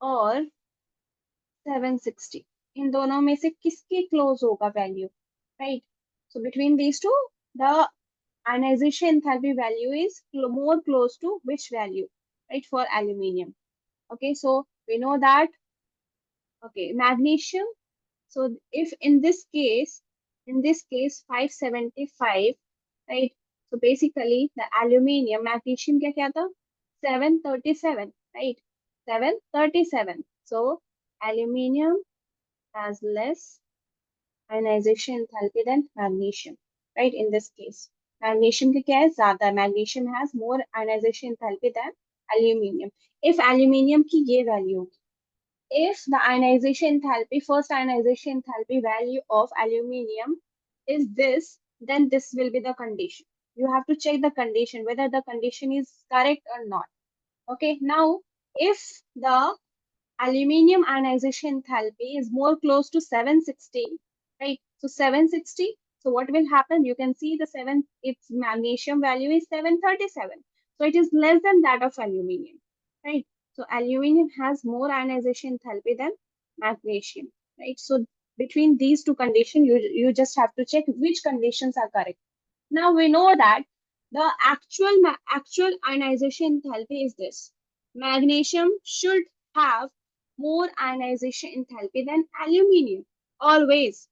और 760. इन दोनों में से किसके close होगा value, right? So between these two, the ionization enthalpy value is more close to which value, right? For aluminium. Okay, so we know that. Okay, magnesium. So if in this case 575, right? So basically the aluminium, magnesium क्या क्या था? 737, right? 737. So aluminium has less ionization enthalpy than magnesium, right? In this case, magnesium के क्या है? ज़्यादा. Magnesium has more ionization enthalpy than aluminium. If aluminium की ये value, if the ionization enthalpy, first ionization enthalpy value of aluminium is this, then this will be the condition. You have to check the condition, whether the condition is correct or not. Okay, now if the aluminium ionization enthalpy is more close to 760, right? So 760, so what will happen? You can see the its magnesium value is 737. So it is less than that of aluminium, right? So aluminium has more ionization enthalpy than magnesium, right? So between these two conditions, you just have to check which conditions are correct. Now we know that the actual ionization enthalpy is this. Magnesium should have more ionization enthalpy than aluminium, always.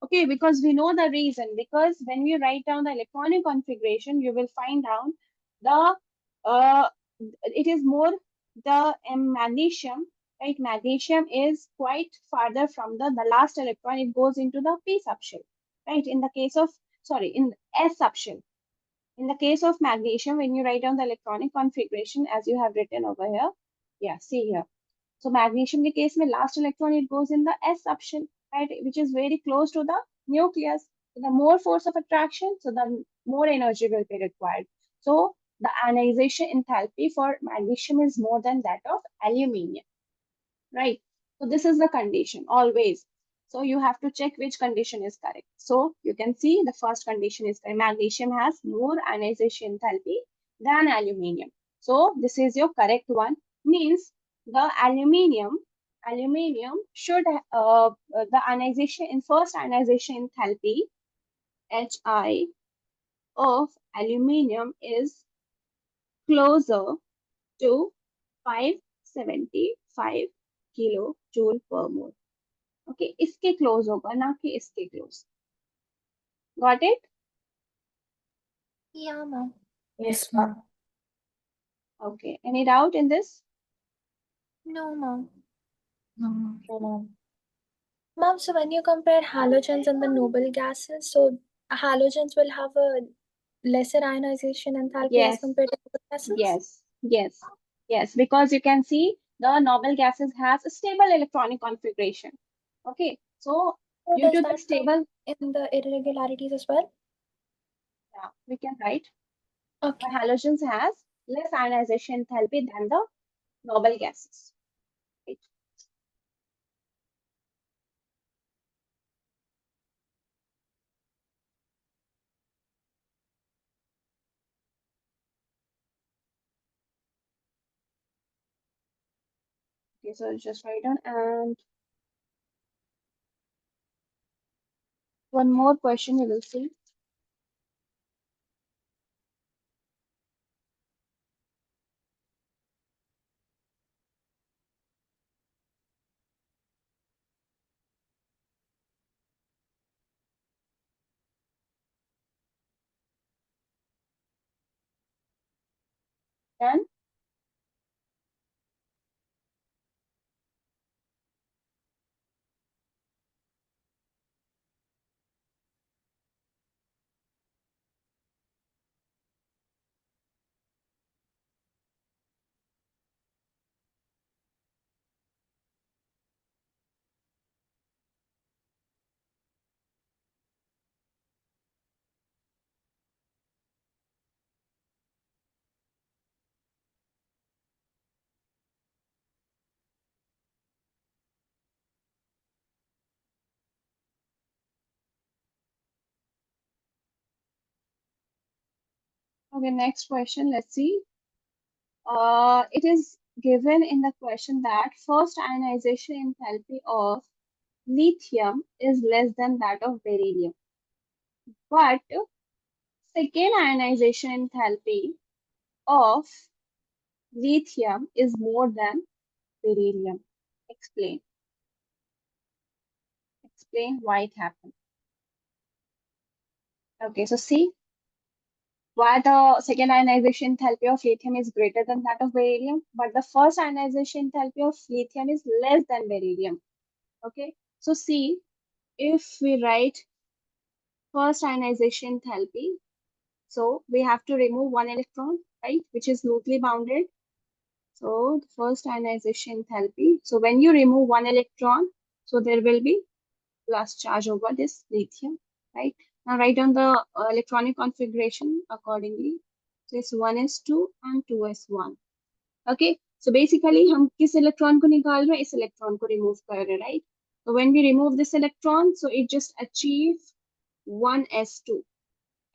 Okay, because we know the reason. Because when we write down the electronic configuration, you will find out the it is more the magnesium, right? Magnesium is quite farther from the last electron. It goes into the p subshell, right? In the case of, sorry, in s subshell. In the case of magnesium, when you write down the electronic configuration as you have written over here, yeah, see here. So magnesium के case में last electron it goes in the s subshell, right, which is very close to the nucleus. So the more force of attraction, so the more energy will be required. So the ionization enthalpy for magnesium is more than that of aluminium, right? So this is the condition always. So you have to check which condition is correct. So you can see the first condition is correct. Magnesium has more ionization enthalpy than aluminium. So this is your correct one. Means the aluminium should the ionization in first ionization enthalpy Hi of aluminium is closer to 575 kilojoule per mole. Okay, इसके close होगा, ना कि इसके close. Got it? Yeah, ma'am. Yes, ma'am. Okay, any doubt in this? No, ma'am. No, ma'am. Ma'am, so when you compare halogens and the noble gases, so halogens will have a lesser ionization enthalpy as Yes, compared to noble gases? yes, because you can see the noble gases has a stable electronic configuration. Okay, so So due does to the that stable, come in the irregularities as well? yeah, we can write, Okay. but halogens has less ionization enthalpy than the noble gases. Right? Okay, so just write down, and one more question you will see. Done? Okay, next question. Let's see. It is given in the question that first ionization enthalpy of lithium is less than that of beryllium, but second ionization enthalpy of lithium is more than beryllium. Explain. Explain why it happened. Okay, so see why the second ionization enthalpy of lithium is greater than that of beryllium, but the first ionization enthalpy of lithium is less than beryllium. Okay, so see, if we write first ionization enthalpy, so we have to remove one electron, right, which is loosely bounded. So the first ionization enthalpy. So when you remove one electron, so there will be plus charge over this lithium, right? Now write down the electronic configuration accordingly. This 1s2 and 2s1. Okay, so basically हम किस electron को निकाल रहे हैं, इस electron को remove कर रहे हैं, right? So when we remove this electron, so it just achieve 1s2,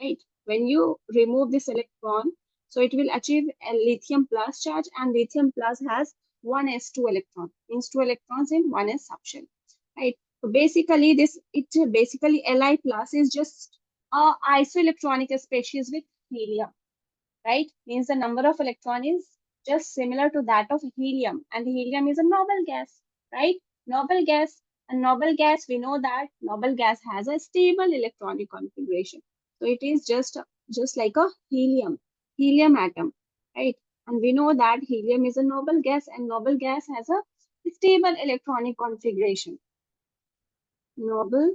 right? When you remove this electron, so it will achieve a lithium plus charge, and lithium plus has 1s2 electron, means 2 electrons in 1s subshell, right? So basically basically Li plus is just a isoelectronic species with helium, right? Means the number of electron is just similar to that of helium, and helium is a noble gas, right? Noble gas, and noble gas, we know that noble gas has a stable electronic configuration. So it is just like a helium atom, right? And we know that helium is a noble gas, and noble gas has a stable electronic configuration. Noble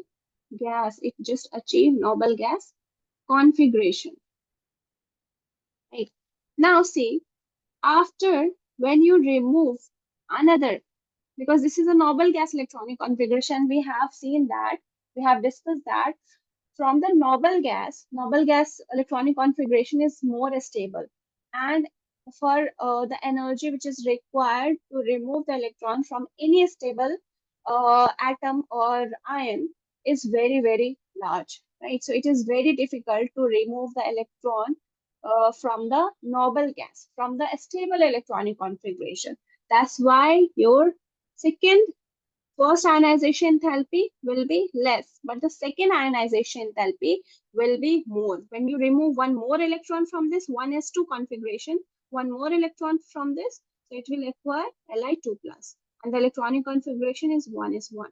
gas, it just achieved noble gas configuration, right? Now see, after when you remove another, because this is a noble gas electronic configuration, we have seen that, we have discussed that from the noble gas electronic configuration is more stable, and for the energy which is required to remove the electron from any stable atom or ion is very very large, right? So it is very difficult to remove the electron from the noble gas, from the stable electronic configuration. That's why your second first ionization enthalpy will be less, but the second ionization enthalpy will be more. When you remove one more electron from this 1s2 configuration, one more electron from this, so it will acquire Li2 plus. And the electronic configuration is 1s1.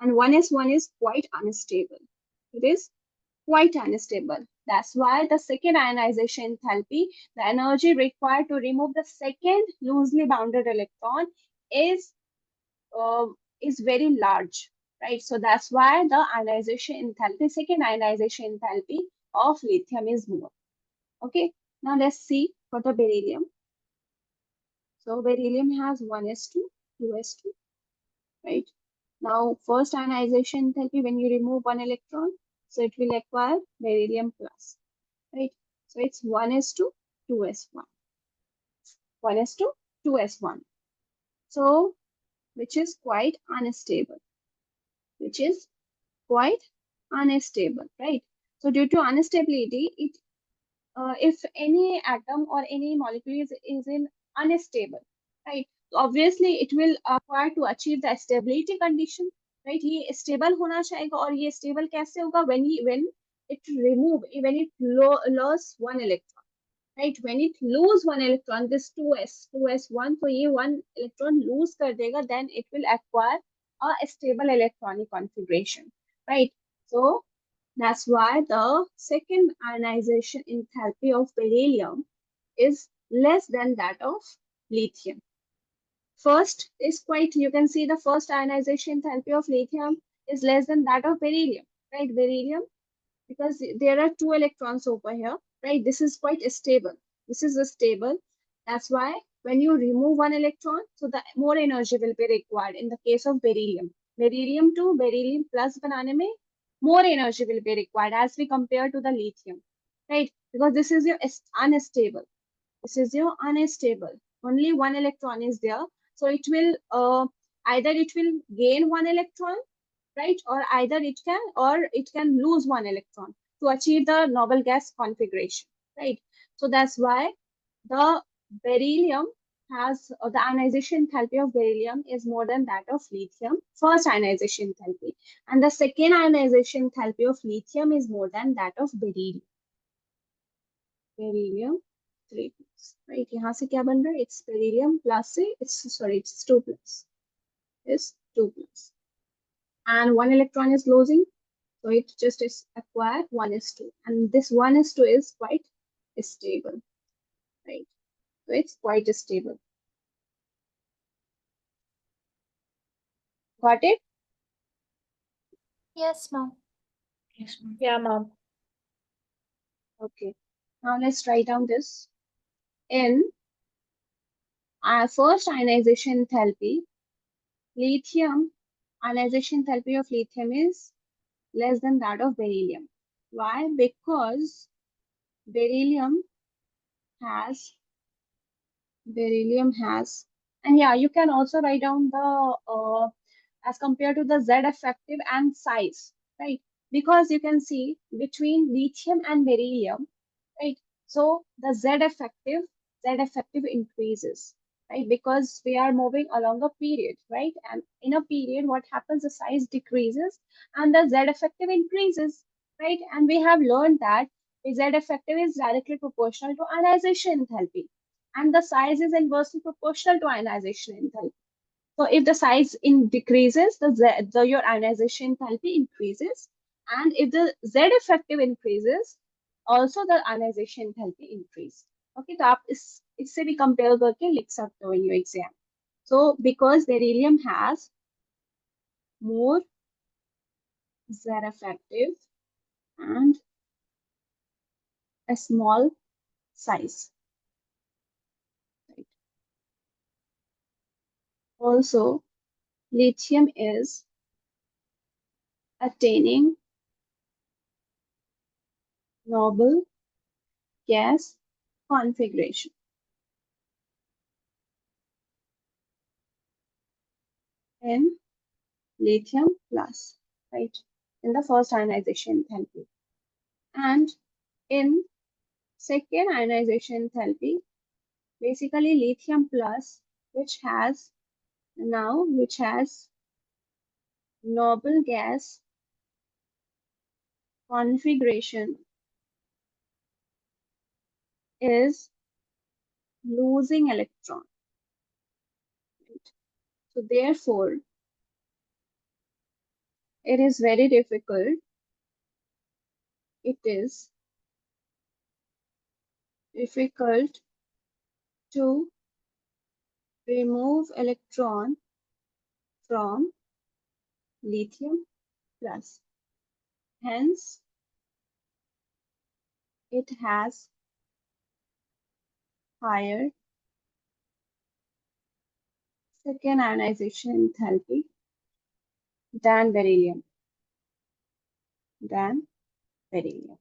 And 1s1 is quite unstable. It is quite unstable. That's why the second ionization enthalpy, the energy required to remove the second loosely bounded electron is uh, is very large, right? So that's why the ionization enthalpy, second ionization enthalpy of lithium is more. Okay, now let's see for the beryllium. So beryllium has 1s2, 2s2, right? Now first ionization enthalpy, when you remove one electron, so it will acquire beryllium plus, right? So it's 1s2, 2s1, 1s2, 2s1. So which is quite unstable, which is quite unstable, right? So due to instability, if any atom or any molecule is in unstable, right? So obviously it will require to achieve the stability condition, right? ये stable होना चाहिए, और ये stable कैसे होगा? When it lose one electron, right? When it lose one electron, this 2s1, so ये one electron lose कर देगा, then it will acquire a stable electronic configuration, right? So that's why the second ionization enthalpy of beryllium is less than that of lithium. First is quite, you can see the first ionization enthalpy of lithium is less than that of beryllium, right? Beryllium, because there are two electrons over here, right? This is quite stable. This is stable. That's why when you remove one electron, so the more energy will be required in the case of beryllium. Beryllium to beryllium plus banane mein more energy will be required as we compare to the lithium, right? Because this is your unstable. This is your unstable. Only one electron is there. So it will either it will gain one electron, right? Or either it can lose one electron to achieve the noble gas configuration, right? So that's why the beryllium has the ionization enthalpy of beryllium is more than that of lithium, first ionization enthalpy, and the second ionization enthalpy of lithium is more than that of beryllium. Beryllium 3 plus, right? यहाँ से क्या बन रहा है? It's beryllium plus से it's 2 plus, is 2 plus, and one electron is losing, so it just is acquired 1s2, and this 1s2 is quite stable, right? So it's quite stable. Got it? Yes, ma'am. Yes, ma'am. Yeah, ma'am. Okay. Now let's write down this. In our first ionization enthalpy, lithium, ionization enthalpy of lithium is less than that of beryllium. Why? Because beryllium has and yeah, you can also write down the as compared to the Z effective and size, right? Because you can see between lithium and beryllium, right? So the Z effective increases, right? Because we are moving along a period, right? And in a period, what happens? The size decreases and the Z effective increases, right? And we have learned that the Z effective is directly proportional to ionization enthalpy, and the size is inversely proportional to ionization enthalpy. So if the size decreases, your ionization enthalpy increases, and if the Z effective increases, also the ionization enthalpy increase. Okay, तो आप इससे भी compare करके लिख सकते हो in your exam. So because beryllium has more Z effective and a small size. Right. Also, lithium is attaining noble gas configuration in lithium plus, right? In the first ionization enthalpy. And in second ionization enthalpy, basically lithium plus, which has noble gas configuration, is losing electron. Right? So therefore, it is very difficult. It is difficult to remove electron from lithium plus. Hence, it has higher second ionization enthalpy than beryllium. Than beryllium.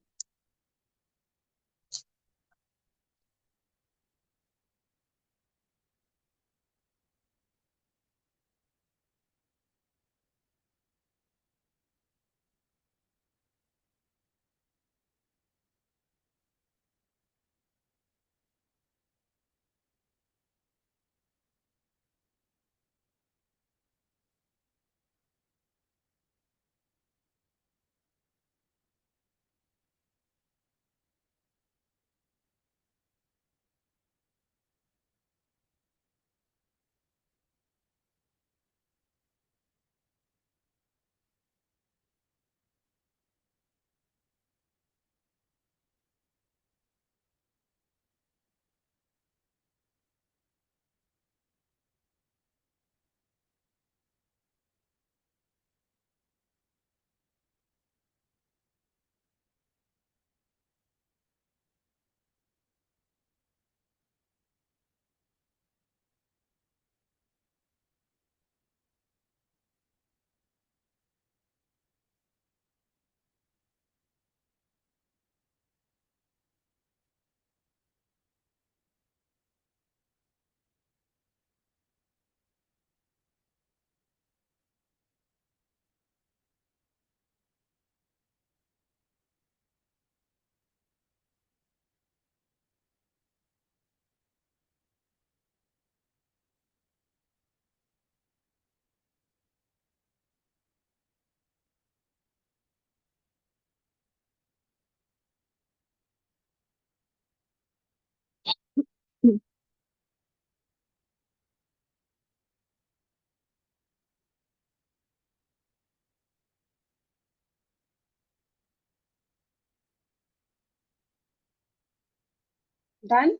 Done?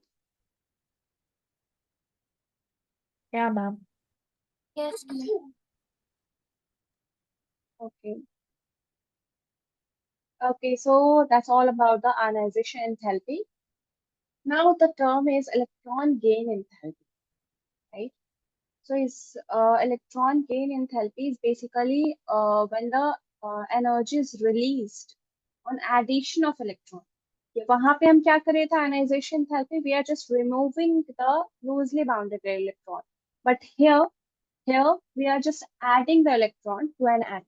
Yeah, ma'am. Yes. Okay. Okay, so that's all about the ionization enthalpy. Now the term is electron gain enthalpy, right? So is electron gain enthalpy is basically when the energy is released on addition of electron. वहां पे हम क्या कर रहे थे ionization enthalpy? We are just removing the loosely bounded electron. But here we are just adding the electron to an atom,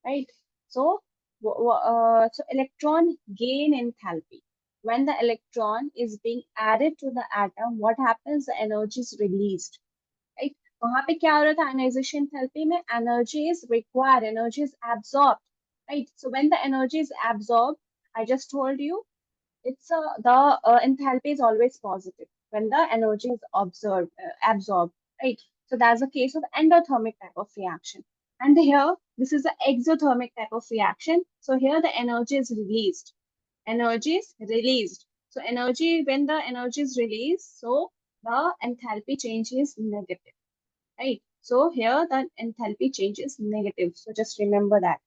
right? So, so electron gain enthalpy. When the electron is being added to the atom, what happens? The energy is released, right? वहां पे क्या हो रहा था ionization enthalpy में? Energy is required, energy is absorbed, right? So when the energy is absorbed, I just told you, it's the enthalpy is always positive when the energy is absorbed, right? So that's a case of endothermic type of reaction. And here, this is the exothermic type of reaction. So here the energy is released. Energy is released. So energy, when the energy is released, so the enthalpy change is negative, right? So here the enthalpy change is negative. So just remember that.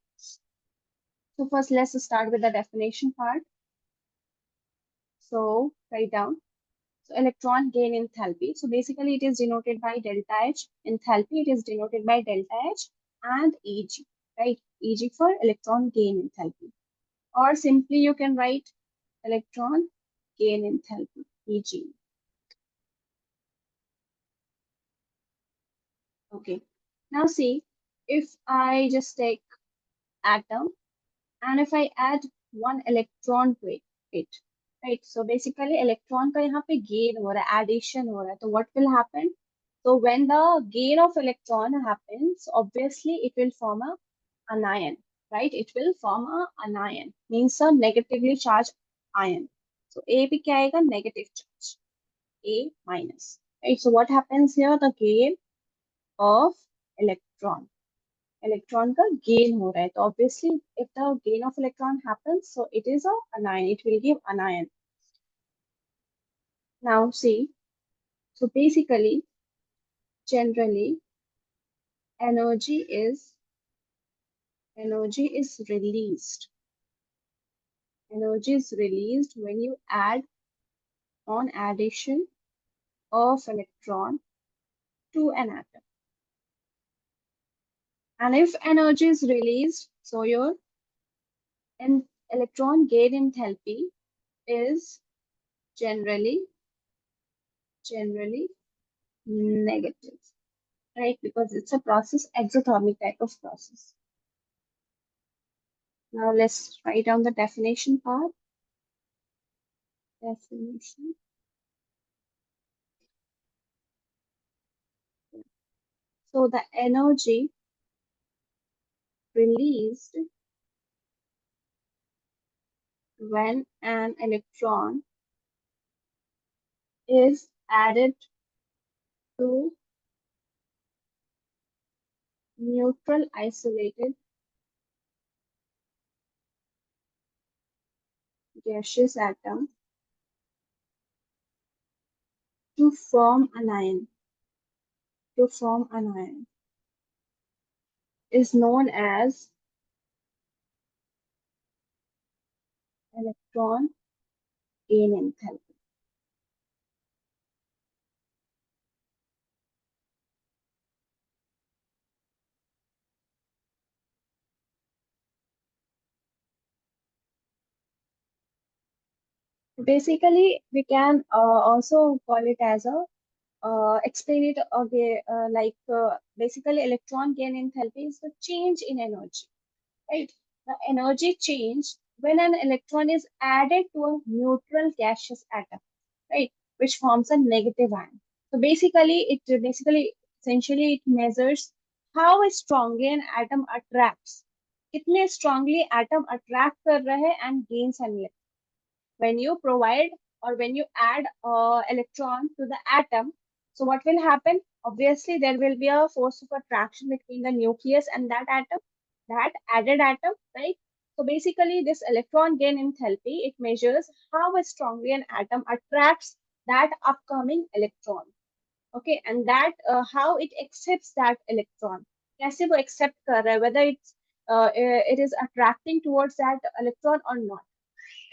So first, let's start with the definition part. So write down. So electron gain enthalpy. So basically it is denoted by delta H. Enthalpy, it is denoted by delta H and Eg, right? Eg for electron gain enthalpy. Or simply you can write electron gain enthalpy, Eg. Okay. Now see, if I just take atom and if I add one electron to it, right? So basically electron का यहाँ पे gain हो रहा है, addition हो रहा है. So what will happen? So when the gain of electron happens, obviously it will form a anion, right? It will form a anion, means a negatively charged ion. So A पे क्या आएगा? Negative charge, A minus, right? So what happens here? The gain of electron. Electron का gain हो रहा है तो obviously if the gain of electron happens so it is a anion, it will give anion. Now see, so basically generally energy is released. Energy is released when you add on addition of electron to an atom. And if energy is released, so your electron gain enthalpy is generally negative, right? Because it's a process, exothermic type of process. Now let's write down the definition part. Definition. So the energy released when an electron is added to neutral isolated gaseous atom to form an ion, is known as electron gain enthalpy. Basically, we can also call it as a explain it again like basically electron gain enthalpy is the change in energy, right? The energy change when an electron is added to a neutral gaseous atom, right, which forms a negative ion. So basically essentially it measures how strongly an atom attracts, कितने strongly atom attract कर रहा है and gains an electron. When you provide or when you add electron to the atom, so what will happen? Obviously there will be a force of attraction between the nucleus and that atom, that added atom, right? So basically, this electron gain enthalpy, it measures how strongly an atom attracts that upcoming electron. Okay, and that how it accepts that electron. कैसे वो accept कर रहा है, whether it is attracting towards that electron or not.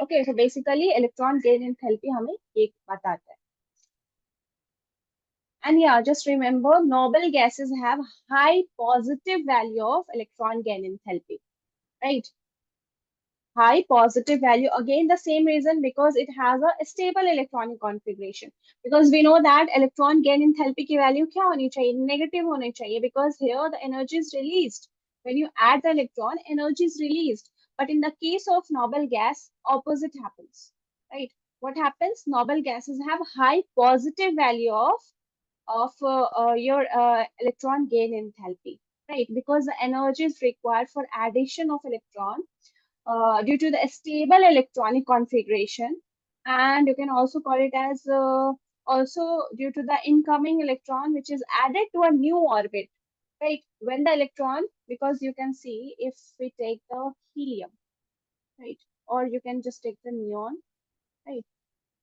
Okay, so basically electron gain enthalpy हमें ये बताता है. And yeah, just remember, noble gases have high positive value of electron gain enthalpy, right? High positive value, again the same reason, because it has a stable electronic configuration. Because we know that electron gain enthalpy की value क्या होनी चाहिए, negative होनी चाहिए, because here the energy is released. When you add the electron, energy is released. But in the case of noble gas, opposite happens, right? What happens? Noble gases have high positive value of your electron gain enthalpy, right? Because the energy is required for addition of electron due to the stable electronic configuration, and you can also call it as also due to the incoming electron which is added to a new orbit, right? When the electron, because you can see if we take the helium, right, or you can just take the neon, right?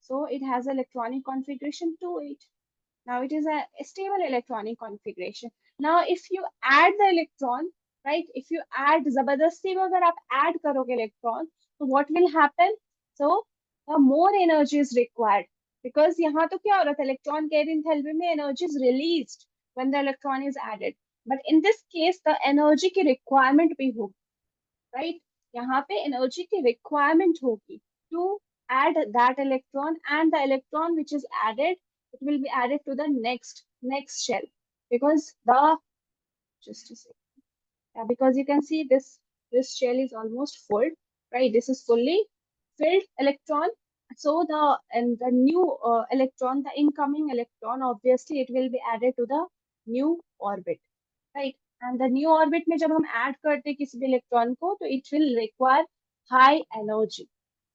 So it has electronic configuration to it. Now it is a stable electronic configuration. Now if you add the electron, right, if you add जबरदस्ती में अगर आप add करोगे electron, so what will happen? So the more energy is required, because यहाँ तो क्या हो रहा था, electron carrier enthalpy में energy is released when the electron is added, but in this case the energy की requirement भी होगी, right? यहाँ पे energy की requirement होगी to add that electron, and the electron which is added, it will be added to the next shell, because the, just a second, yeah, because you can see this shell is almost full, right? This is fully filled electron. So the new electron, the incoming electron, obviously it will be added to the new orbit, right? And the new orbit में जब हम add करते हैं किसी भी electron को, तो it will require high energy.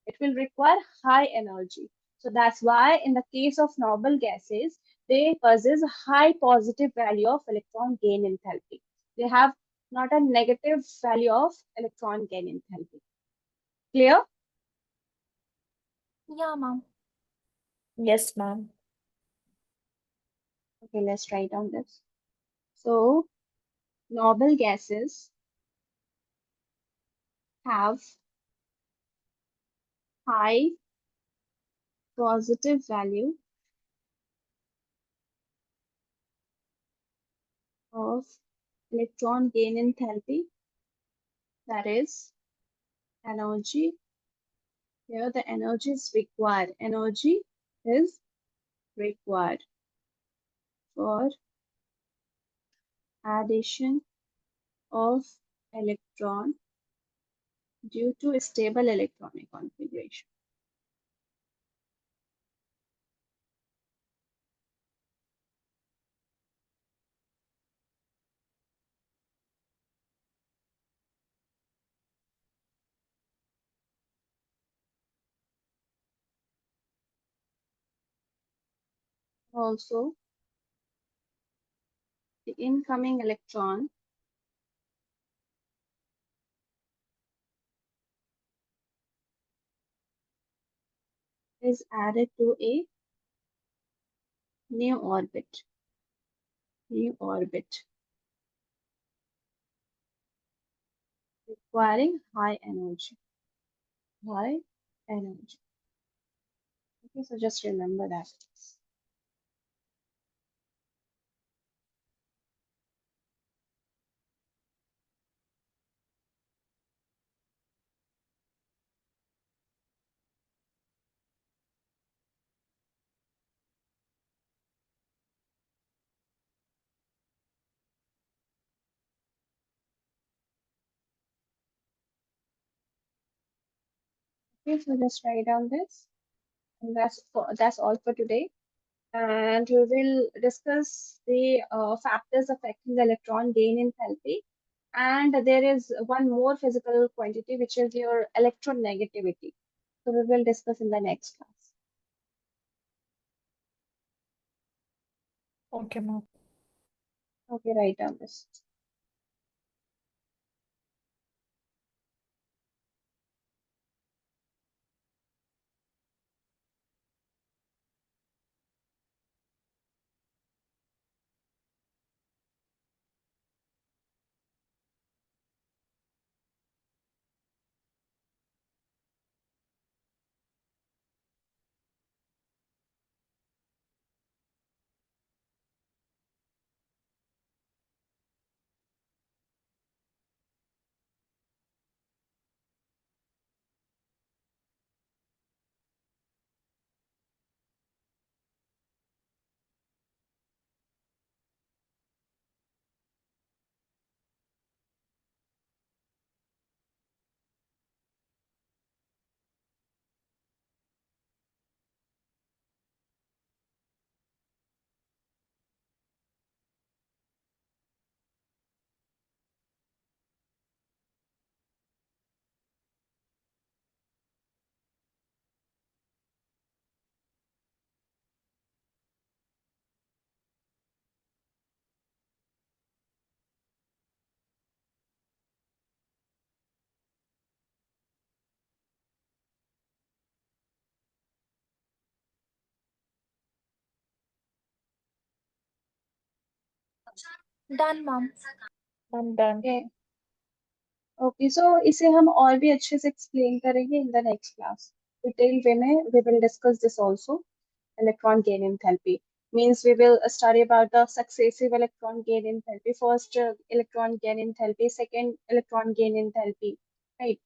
It will require high energy. So that's why in the case of noble gases, they possess high positive value of electron gain enthalpy. They have not a negative value of electron gain enthalpy. Clear? Yeah, ma'am. Yes, ma'am. Okay, let's write down this. So noble gases have high positive value of electron gain enthalpy, that is energy. Here the energy is required. Energy is required for addition of electron due to stable electronic configuration. Also, the incoming electron is added to a new orbit, requiring high energy. Okay, so just remember that. Okay, so just write down this, and that's all for today. And we will discuss the factors affecting the electron gain enthalpy. And there is one more physical quantity, which is your electronegativity. So we will discuss in the next class. Okay, ma'am. Okay, write down this. Done, ma'am. I'm done. Okay. Okay, so इसे हम और भी अच्छे से explain करेंगे in the next class. Detailed way में we will discuss this also. Electron gain enthalpy means we will study about the successive electron gain enthalpy. First electron gain enthalpy, second electron gain enthalpy, right?